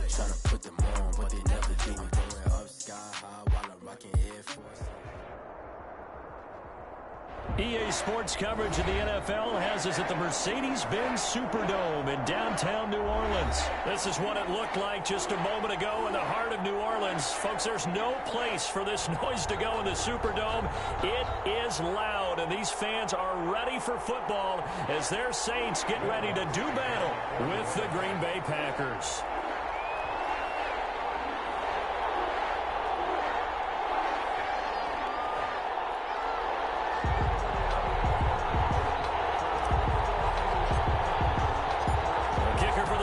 I: Tryna put them on, but they never do it. Going up sky high while I'm rocking Air Force.
B: EA Sports coverage of the NFL has us at the Mercedes-Benz Superdome in downtown New Orleans. This is what it looked like just a moment ago in the heart of New Orleans. Folks, there's no place for this noise to go in the Superdome. It is loud, and these fans are ready for football as their Saints get ready to do battle with the Green Bay Packers.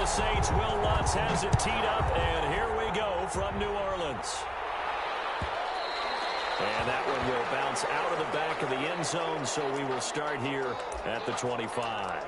B: Saints, Will Lutz has it teed up, and here we go from New Orleans. And that one will bounce out of the back of the end zone, so we will start here at the 25.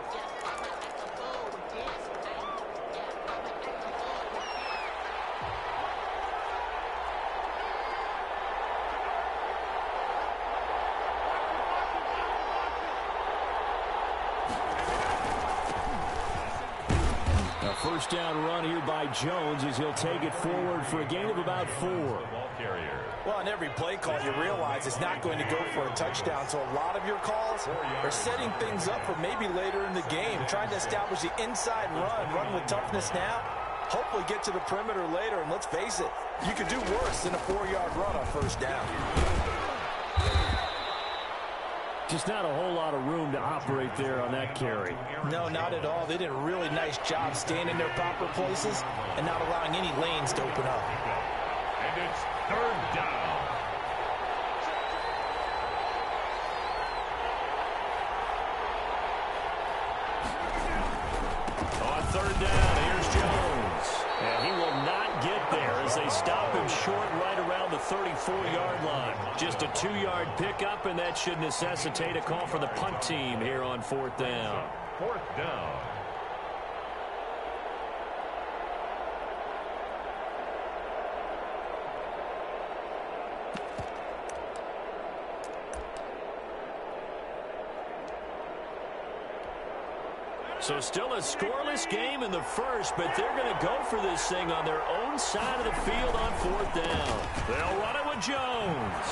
B: First down run here by Jones as he'll take it forward for a gain of about 4.
D: Well, on every play call, you realize it's not going to go for a touchdown, so a lot of your calls are setting things up for maybe later in the game, trying to establish the inside run with toughness now, hopefully get to the perimeter later, and let's face it, you could do worse than a 4-yard run on first down.
B: Just not a whole lot of room to operate there on that carry.
D: No, not at all. They did a really nice job staying in their proper places and not allowing any lanes to open up.
C: And it's third down.
B: On third down, here's Jones. And he will not get there as they stop him short right around the 34-yard line. Just a 2-yard pickup, and that should necessitate a call for the punt team here on fourth down.
C: Fourth down.
B: So still a scoreless game in the first, but they're going to go for this thing on their own side of the field on 4th down. They'll run it with Jones.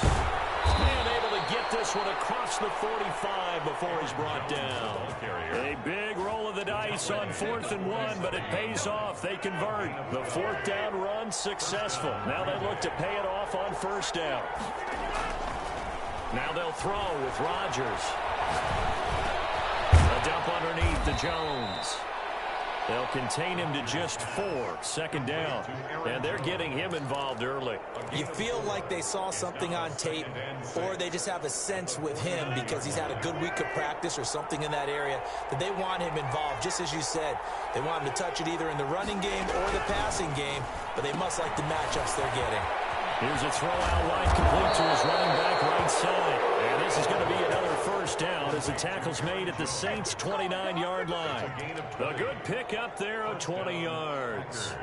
B: And able to get this one across the 45 before he's brought down. A big roll of the dice on 4th and 1, but it pays off. They convert. The 4th down run successful. Now they look to pay it off on 1st down. Now they'll throw with Rodgers. A dump underneath to Jones. They'll contain him to just 4, 2nd down. And they're getting him involved early.
D: You feel like they saw something on tape, or they just have a sense with him because he's had a good week of practice or something in that area that they want him involved. Just as you said, they want him to touch it either in the running game or the passing game, but they must like the matchups they're getting.
B: Here's a throw out wide, complete to his running back right side. And this is going to be another 1st down as the tackle's made at the Saints' 29-yard line. A good pick up there of 20 yards.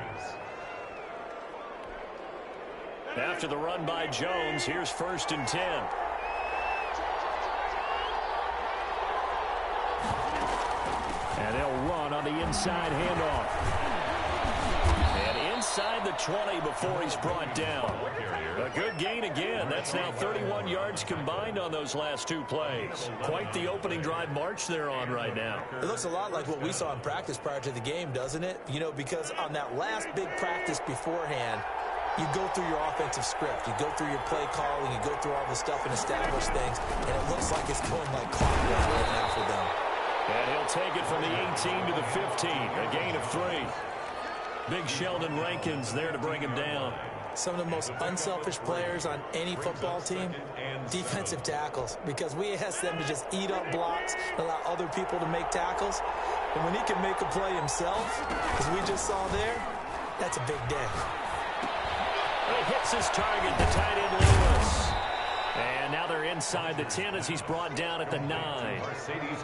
B: After the run by Jones, here's 1st and 10. And they'll run on the inside handoff. Inside the 20 before he's brought down. A good gain again. That's now 31 yards combined on those last 2 plays. Quite the opening drive march they're on right now.
D: It looks a lot like what we saw in practice prior to the game, doesn't it? You know, because on that last big practice beforehand, you go through your offensive script. You go through your play calling. You go through all the stuff and establish things. And it looks like it's going like clockwork right now for them.
B: And he'll take it from the 18 to the 15. A gain of 3. Big Sheldon Rankins there to bring him down.
D: Some of the most unselfish players on any football team, defensive tackles, because we ask them to just eat up blocks and allow other people to make tackles. And when he can make a play himself, as we just saw there, that's a big day.
B: He hits his target, the tight end Lewis. And now they're inside the 10 as he's brought down at the 9.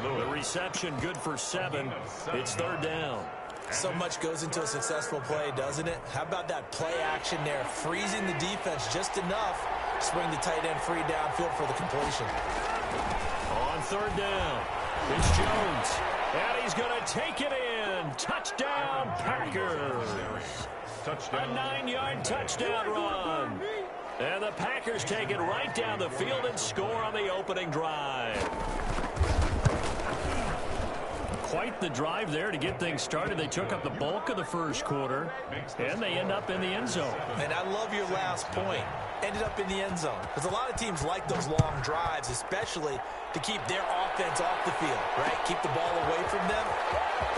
B: The reception good for 7. It's 3rd down.
D: So much goes into a successful play, doesn't it? How about that play action there, freezing the defense just enough to swing the tight end free downfield for the completion.
B: On 3rd down, it's Jones, and he's going to take it in. Touchdown, Packers. A 9-yard touchdown run. And the Packers take it right down the field and score on the opening drive. Quite the drive there to get things started. They took up the bulk of the first quarter, and they end up in the end zone.
D: And I love your last point. Ended up in the end zone. Because a lot of teams like those long drives, especially to keep their offense off the field, right? Keep the ball away from them.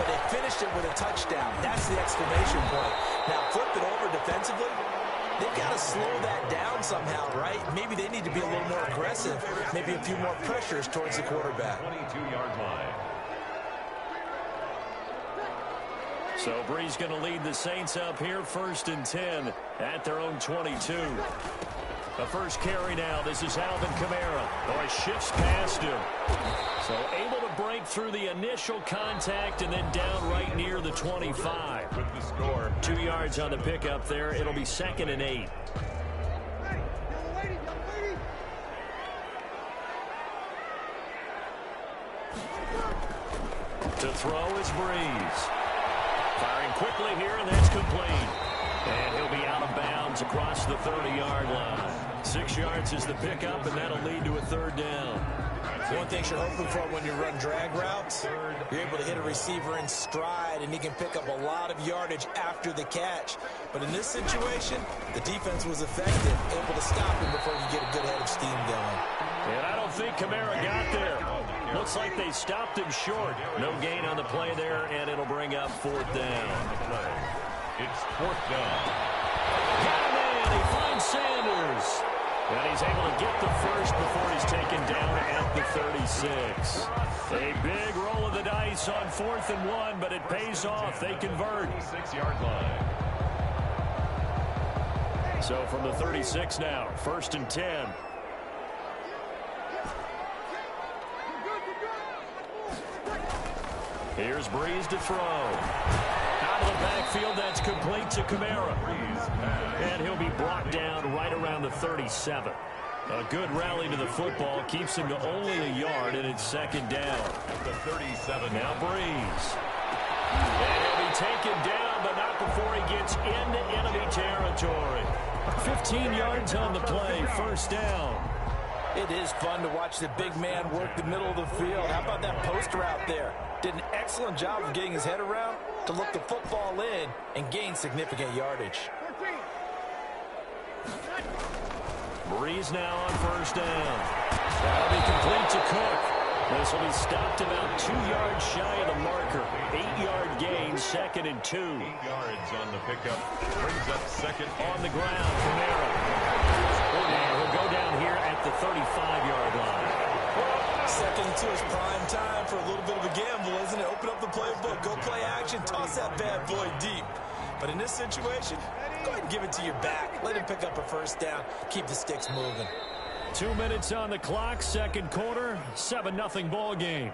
D: But they finished it with a touchdown. That's the exclamation point. Now, flip it over defensively. They've got to slow that down somehow, right? Maybe they need to be a little more aggressive. Maybe a few more pressures towards the quarterback.
C: 22-yard line.
B: So Bree's going to lead the Saints up here, 1st and 10 at their own 22. The first carry now. This is Alvin Kamara. Oh, he shifts past him. So able to break through the initial contact and then down right near the 25.
C: With the score.
B: 2 yards on the pickup there. It'll be 2nd and 8. To throw is Breeze. Firing quickly here, and that's complete. And he'll be out of bounds across the 30-yard line. 6 yards is the pickup, and that'll lead to a 3rd down.
D: One thing you're hoping for when you run drag routes, you're able to hit a receiver in stride, and he can pick up a lot of yardage after the catch. But in this situation, the defense was effective, able to stop him before you get a good head of steam going.
B: And I don't think Kamara got there. Looks like they stopped him short. No gain on the play there, and it'll bring up 4th down.
C: It's 4th down.
B: Got him in. He finds Sanders. And he's able to get the first before he's taken down at the 36. A big roll of the dice on 4th and 1, but it pays off. They convert.
C: 6-yard line.
B: So from the 36 now, 1st and 10. Here's Breeze to throw. Out of the backfield, that's complete to Kamara. And he'll be brought down right around the 37. A good rally to the football keeps him to only a yard, and it's 2nd down.
C: At the 37.
B: Now Breeze. And he'll be taken down, but not before he gets into enemy territory. 15 yards on the play, first down.
D: It is fun to watch the big man work the middle of the field. How about that post route there? Did an excellent job of getting his head around to look the football in and gain significant yardage.
B: Breeze now on first down. That'll be complete to Cook. This will be stopped about 2 yards shy of the marker. 8-yard gain, 2nd and 2.
C: 8 yards on the pickup. Brings up second
B: on the ground. Camara. And he'll go down here at the 35-yard line.
D: 2nd and 2 is prime time for a little bit of a gamble, isn't it? Open up the playbook, go play action, toss that bad boy deep. But in this situation, go ahead and give it to your back. Let him pick up a first down. Keep the sticks moving.
B: 2 minutes on the clock, second quarter, 7-0 ball game.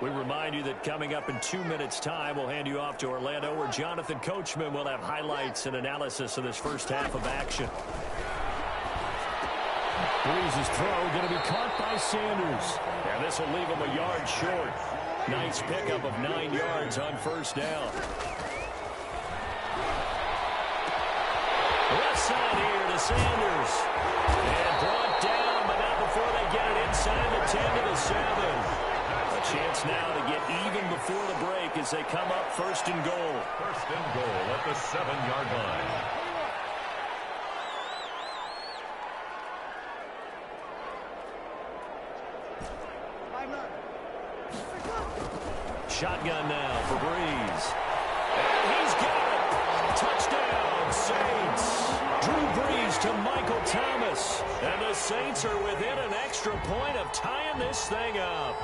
B: We remind you that coming up in 2 minutes' time, we'll hand you off to Orlando, where Jonathan Coachman will have highlights and analysis of this first half of action. Breeze's throw going to be caught by Sanders. And this will leave him a yard short. Nice pickup of 9 yards on first down. Left side here to Sanders. And brought down, but not before they get it inside the 10 to the 7. A chance now to get even before the break as they come up first and goal.
C: First and goal at the 7-yard line.
B: Shotgun now for Breeze. And he's got it. Touchdown, Saints. Drew Brees to Michael Thomas. And the Saints are within an extra point of tying this thing up.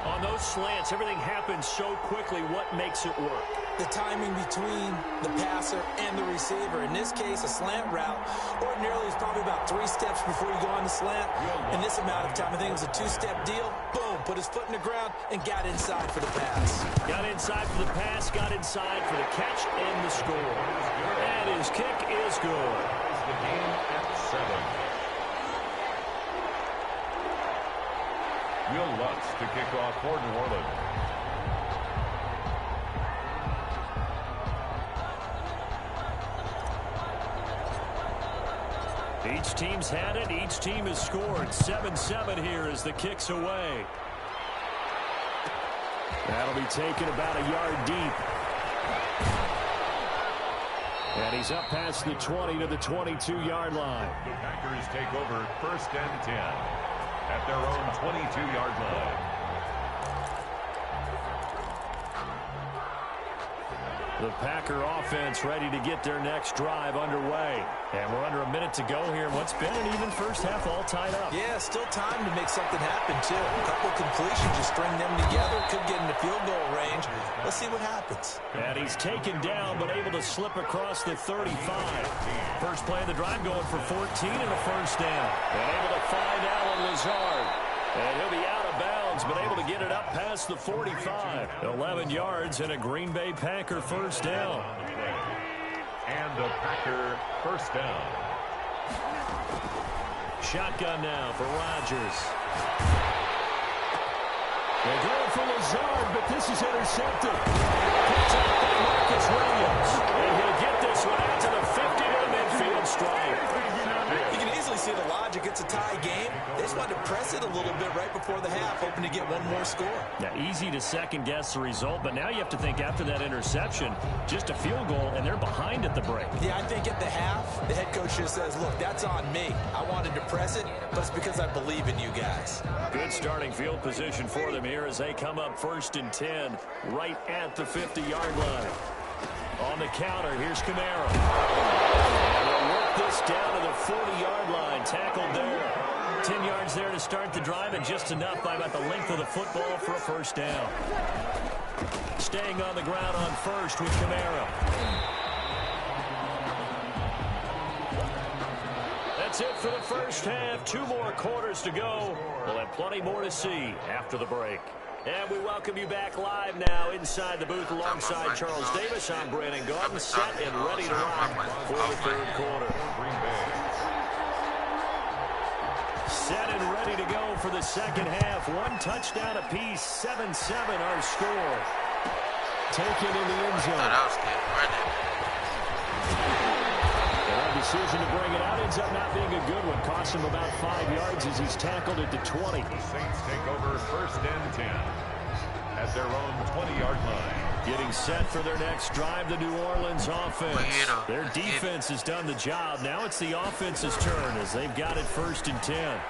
B: On those slants, everything happens so quickly. What makes it work?
D: The timing between the passer and the receiver. In this case, a slant route ordinarily is probably about 3 steps before you go on the slant. In this amount of time, I think it was a 2-step deal. Boom, put his foot in the ground and got inside for the pass.
B: Got inside for the pass, got inside for the catch and the score. And his kick is good.
C: The game at 7. Will Lutz to kick off for New Orleans.
B: Each team's had it. Each team has scored. 7-7 here as the kick's away. That'll be taken about a yard deep. And he's up past the 20 to the 22-yard line.
C: The Packers take over first and 10. At their own 22-yard line.
B: The Packer offense ready to get their next drive underway. And we're under a minute to go here. What's been an even first half all tied up.
D: Yeah, still time to make something happen, too. A couple completions, you string them together, could get into field goal range. Let's see what happens.
B: And he's taken down, but able to slip across the 35. First play of the drive going for 14 and a first down. And able to find Allen Lazard. And he'll be out of bounds, but able to get it up past the 45. 11 yards and a Green Bay Packer first down.
C: And a Packer first down.
B: Shotgun now for Rodgers. They're going for Lazard, but this is intercepted. Picked up by Marcus Williams. And he'll get this one out to the 50 to the midfield stripe.
D: You can easily see the logic. It's a tie game. They just wanted to press it a little bit right before the half, hoping to get one more score.
B: Now, easy to second-guess the result, but now you have to think after that interception, just a field goal, and they're behind at the break.
D: Yeah, I think at the half, the head coach just says, look, that's on me. I wanted to press it, but it's because I believe in you guys.
B: Good starting field position for them here as they come up first and 10, right at the 50-yard line. On the counter, here's Camara. And they'll work this down to the 40-yard line, tackled there. 10 yards there to start the drive, and just enough by about the length of the football for a first down. Staying on the ground on first with Camara. That's it for the first half. 2 more quarters to go. We'll have plenty more to see after the break. And we welcome you back live now inside the booth alongside Charles Davis. I'm Brandon Gordon, set and ready to rock for the third quarter. set and ready to go for the second half. One touchdown apiece, 7-7 our score. Taken in the end zone.
J: That was good running.
B: Their decision to bring it out ends up not being a good one. Cost him about 5 yards as he's tackled at the 20.
C: The Saints take over 1st and 10 at their own 20-yard line.
B: Getting set for their next drive, the New Orleans offense. Their defense has done the job. Now it's the offense's turn as they've got it 1st and 10.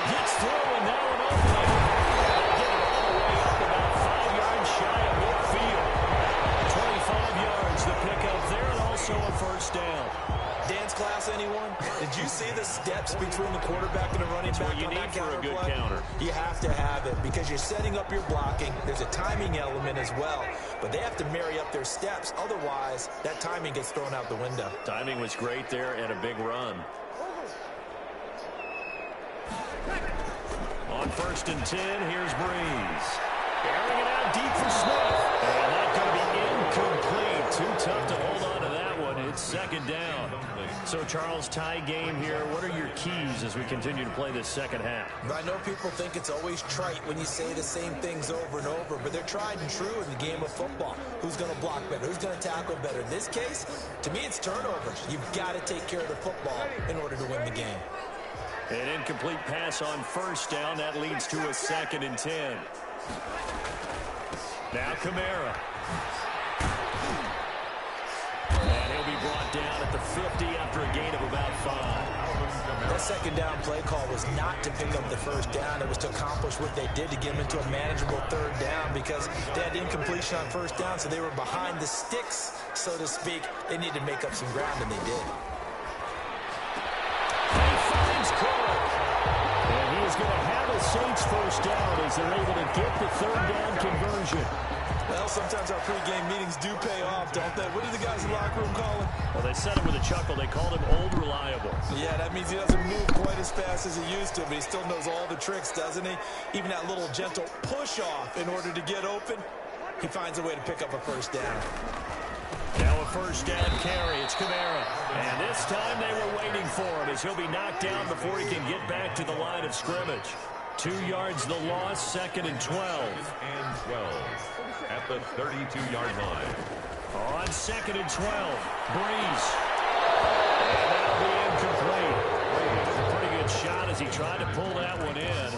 B: Gets through and now an opening. They get it all the way up about 5 yards shy of midfield. 25 yards the pickup there and also a 1st down.
D: Dance class, anyone? Did you see the steps between the quarterback and the running back?
B: What you need for a good counter.
D: You have to have it because you're setting up your blocking. There's a timing element as well, but they have to marry up their steps. Otherwise, that timing gets thrown out the window.
B: Timing was great there and a big run. On 1st and 10, here's Breeze. Airing it out deep for Smith. And that's going to be incomplete. Too tough to hold on to that one. It's 2nd down. So, Charles, tie game here. What are your keys as we continue to play this second half?
D: I know people think it's always trite when you say the same things over and over, but they're tried and true in the game of football. Who's going to block better? Who's going to tackle better? In this case, to me, it's turnovers. You've got to take care of the football in order to win the game.
B: An incomplete pass on 1st down. That leads to a 2nd and 10. Now Kamara. And he'll be brought down at the 50 after a gain of about 5.
D: That 2nd down play call was not to pick up the 1st down. It was to accomplish what they did to get them into a manageable 3rd down because they had incompletion on 1st down, so they were behind the sticks, so to speak. They needed to make up some ground, and they did.
B: He finds Cook. And he is going to have a Saints 1st down as they're able to get the 3rd down conversion.
D: Well, sometimes our pregame meetings do pay off, don't they? What do the guys in the locker room call him?
B: Well, they said it with a chuckle. They called him Old Reliable.
D: Yeah, that means he doesn't move quite as fast as he used to, but he still knows all the tricks, doesn't he? Even that little gentle push-off in order to get open, he finds a way to pick up a 1st down.
B: Now a 1st down carry. It's Kamara. And this time they were waiting for him as he'll be knocked down before he can get back to the line of scrimmage. 2 yards the loss, 2nd and 12.
C: 2nd and 12 at the 32-yard line.
B: On 2nd and 12, Breeze. And that'll be incomplete. A pretty good shot as he tried to pull that one in.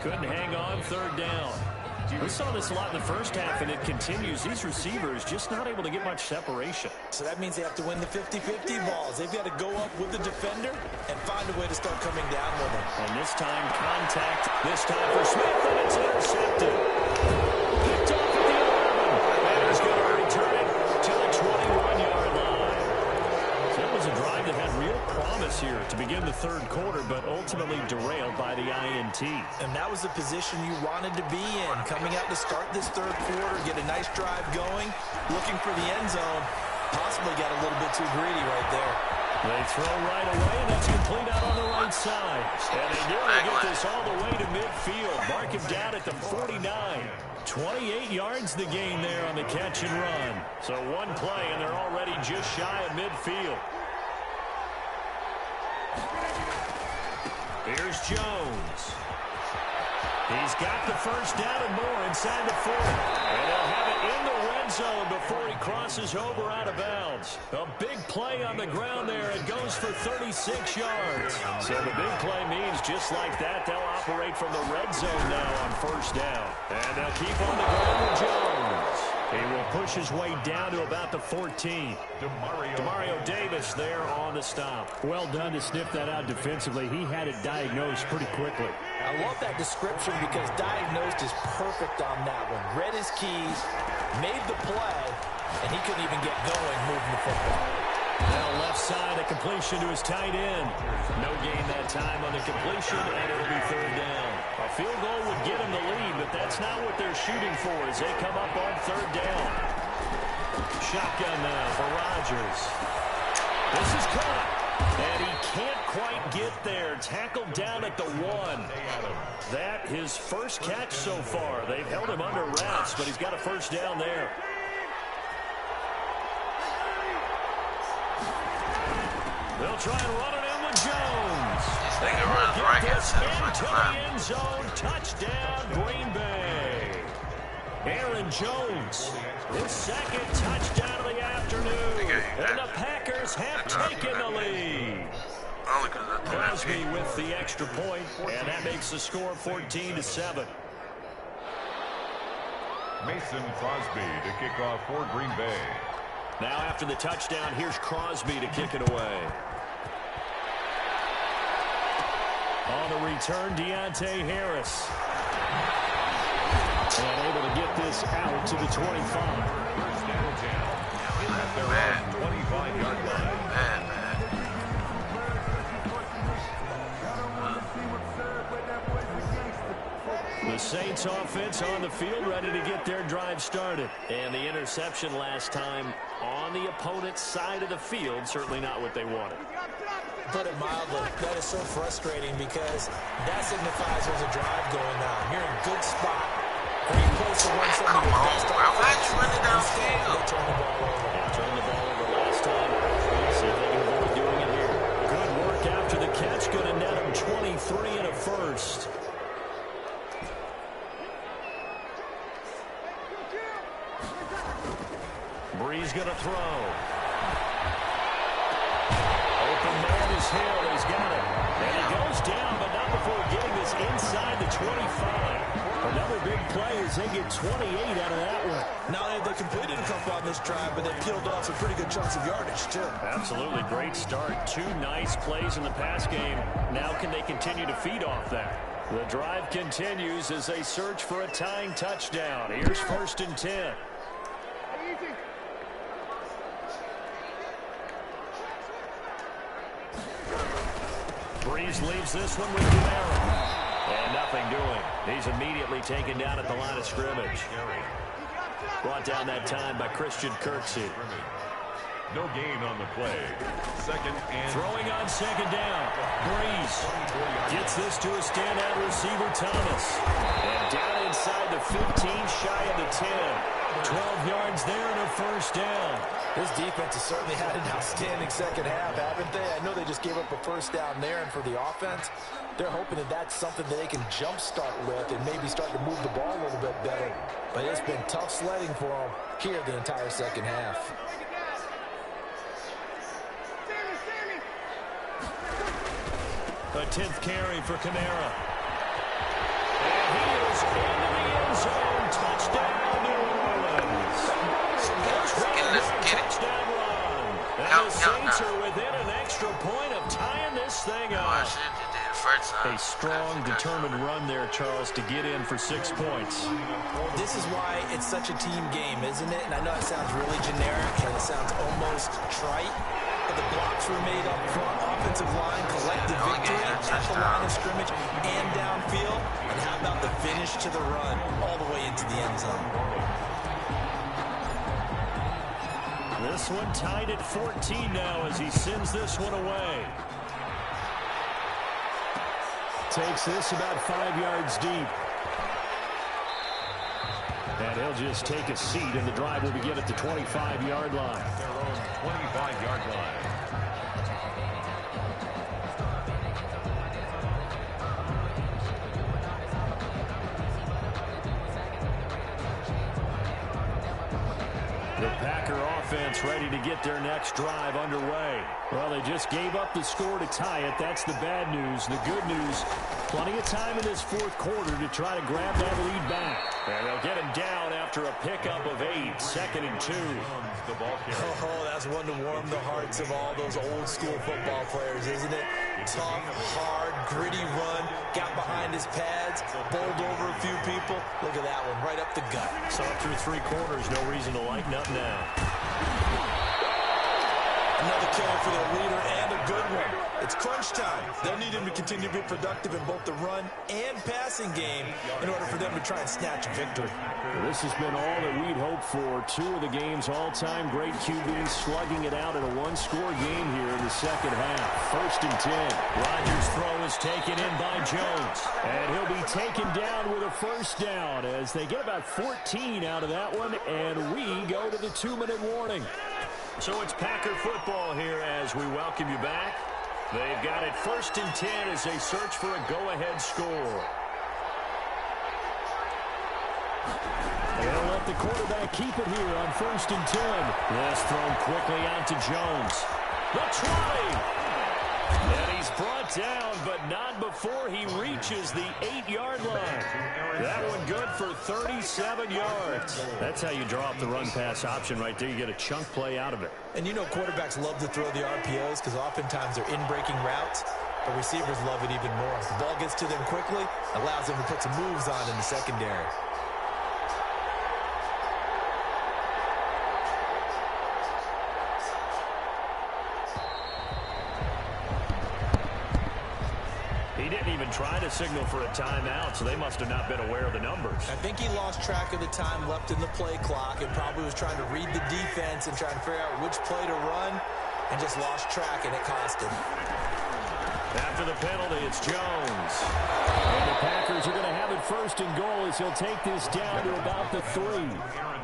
B: Couldn't hang on, 3rd down. We saw this a lot in the 1st half, and it continues. These receivers just not able to get much separation.
D: So that means they have to win the 50-50 balls. They've got to go up with the defender and find a way to start coming down with him.
B: And this time, contact. This time for Smith, and it's intercepted. Picked off at the 11. And he's going to return it to the 21-yard line. So it was a drive that had real promise here to begin the 3rd quarter, but ultimately derailed by the INT.
D: And that was the position you wanted to be in. Coming out to start this 3rd quarter, get a nice drive going, looking for the end zone. Possibly got a little bit too greedy right there.
B: They throw right away, and that's complete out on the right side. And they nearly get this all the way to midfield. Mark him down at the 49. 28 yards the gain there on the catch and run. So one play, and they're already just shy of midfield. Here's Jones. He's got the 1st down and more inside the 4. And he'll have it in the red zone before he crosses over out of bounds. A big play on the ground there. It goes for 36 yards. So the big play means just like that, they'll operate from the red zone now on 1st down. And they'll keep on the ground with Jones. He will push his way down to about the 14. Demario Davis there on the stop. Well done to sniff that out defensively. He had it diagnosed pretty quickly.
D: I love that description because diagnosed is perfect on that one. Read his keys, made the play, and he couldn't even get going moving the football.
B: Now left side, a completion to his tight end. No gain that time on the completion, and it'll be 3rd down. A field goal would get him the lead, but that's not what they're shooting for as they come up on 3rd down. Shotgun now for Rodgers. This is caught, and he can't quite get there. Tackled down at the 1. That his first catch so far. They've held him under wraps, but he's got a 1st down there. They'll try and run it in with Jones.
J: This nigga runs right into
B: the end zone. Touchdown, Green Bay. Aaron Jones, his second touchdown of the afternoon. And the Packers have taken the lead. Crosby with the extra point, and that makes the score 14-7.
C: Mason Crosby to kick off for Green Bay.
B: Now after the touchdown, here's Crosby to kick it away. On the return, Deontay Harris. And able to get this out to the 25.
C: First down. At their own 25-yard line.
B: The Saints offense on the field ready to get their drive started. And the interception last time on the opponent's side of the field, certainly not what they wanted.
D: Put it mildly, that is so frustrating because that signifies there's a drive going on. You're in a good spot. Great place to run some of your best offense.
J: Running downfield.
D: Turn the ball over.
B: Turn the ball over last time. See if they can avoid doing it here. Good work after the catch. Going to net him 23 and a first. Breeze going to throw. Open man is Hill. He's got it. And he goes down, but not before getting this inside the 25. Another big play as they get 28 out of that one.
D: Now they completed a couple on this drive, but they peeled off some pretty good chunks of yardage, too.
B: Absolutely great start. Two nice plays in the pass game. Now can they continue to feed off that? The drive continues as they search for a tying touchdown. Here's 1st and 10. Breeze leaves this one with Kamara. And nothing doing. He's immediately taken down at the line of scrimmage. Brought down that time by Christian Kirksey.
C: No gain on the play. Second and...
B: Throwing on second down. Breeze gets this to a standout receiver, Thomas. And down inside the 15, shy of the 10. 12 yards there and a first down.
D: This defense has certainly had an outstanding second half, haven't they? I know they just gave up a first down there, and for the offense, they're hoping that that's something that they can jumpstart with and maybe start to move the ball a little bit better. But it's been tough sledding for them here the entire second half.
B: A 10th carry for Kamara. And he is into the end zone. Touchdown, New Orleans. Touchdown run. And the Saints are within an extra point of tying this thing up. A strong, determined run there, Charles, to get in for 6 points.
D: This is why it's such a team game, isn't it? And I know it sounds really generic and it sounds almost trite, but the blocks were made up front, offensive line, collective victory at the line of scrimmage and downfield. And how about the finish to the run all the way into the end zone?
B: This one tied at 14 now as he sends this one away. Takes this about 5 yards deep. And he'll just take a seat, and the drive will begin at the 25-yard line.
C: Their own 25-yard line.
B: The Packer offense ready to get their next drive underway. Well, they just gave up the score to tie it. That's the bad news. The good news, plenty of time in this fourth quarter to try to grab that lead back. And they'll get him down after a pickup of 8, 2nd and 2.
D: Oh, that's one to warm the hearts of all those old school football players, isn't it? Tough, hard, gritty run, got behind his pads, bowled over a few people. Look at that one, right up the gut.
B: So up through 3 quarters, no reason to lighten up now.
D: Another carry for their leader and a good one. It's crunch time. They'll need him to continue to be productive in both the run and passing game in order for them to try and snatch a victory.
B: Well, this has been all that we'd hoped for. 2 of the game's all-time great QBs slugging it out in a one-score game here in the second half. 1st and 10. Rodgers' throw is taken in by Jones. And he'll be taken down with a first down as they get about 14 out of that one. And we go to the 2-minute warning. So it's Packer football here as we welcome you back. They've got it 1st and 10 as they search for a go-ahead score. They'll let the quarterback keep it here on 1st and 10. This thrown quickly out to Jones. The 20. And he's brought down, but not before he reaches the 8-yard line. That one good for 37 yards. That's how you draw up the run-pass option right there. You get a chunk play out of it.
D: And you know quarterbacks love to throw the RPOs because oftentimes they're in-breaking routes, but receivers love it even more. The ball gets to them quickly, allows them to put some moves on in the secondary.
B: He didn't even try to signal for a timeout, so they must have not been aware of the numbers.
D: I think he lost track of the time left in the play clock and probably was trying to read the defense and trying to figure out which play to run and just lost track, and it cost him.
B: After the penalty, it's Jones. And the Packers are going to have it 1st and goal as he'll take this down to about the 3.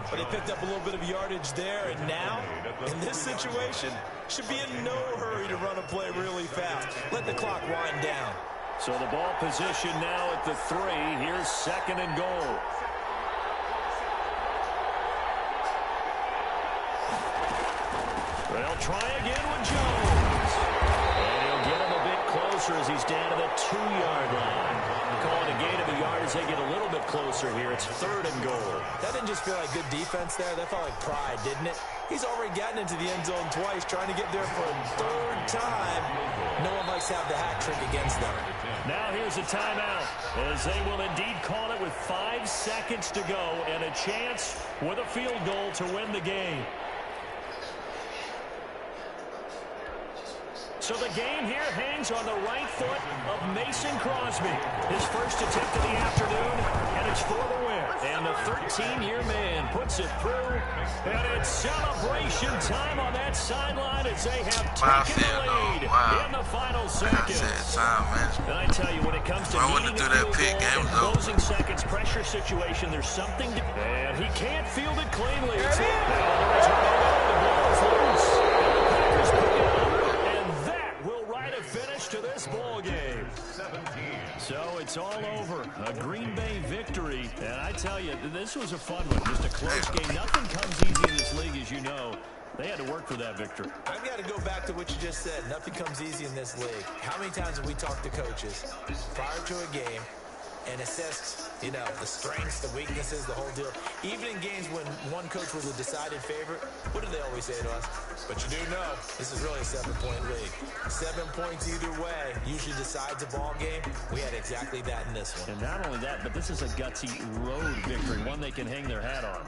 D: But they picked up a little bit of yardage there, and now, in this situation, should be in no hurry to run a play really fast. Let the clock wind down.
B: So the ball position now at the 3. Here's 2nd and goal. They'll try again with Jones. And he'll get him a bit closer as he's down to the 2-yard line. Call it a gain of a yard as they get a little bit closer here. It's 3rd and goal.
D: That didn't just feel like good defense there. That felt like pride, didn't it? He's already gotten into the end zone twice, trying to get there for a 3rd time. No one likes to have the hat trick against them.
B: Now here's a timeout, as they will indeed call it with 5 seconds to go and a chance with a field goal to win the game. So the game here hangs on the right foot of Mason Crosby. His first attempt of the afternoon, and it's for the win. And the 13-year man puts it through, and it's celebration time on that sideline as they have taken the lead in the final seconds. And I tell you, when it comes to needing a field goal in closing seconds, pressure situation, there's something to... And he can't field it cleanly. It's the ball's loose. And the Packers pick it up. Finish to this ball game.
C: 17.
B: So it's all over. A Green Bay victory. And I tell you, this was a fun one. Just a close game. Nothing comes easy in this league, as you know. They had to work for that victory.
D: I've got to go back to what you just said. Nothing comes easy in this league. How many times have we talked to coaches prior to a game and assessed, you know, the strengths, the weaknesses, the whole deal? Even in games when one coach was a decided favorite, what do they always say to us? But you do know, this is really a 7-point league. 7 points either way usually decides a ball game. We had exactly that in this one.
B: And not only that, but this is a gutsy road victory, one they can hang their hat on.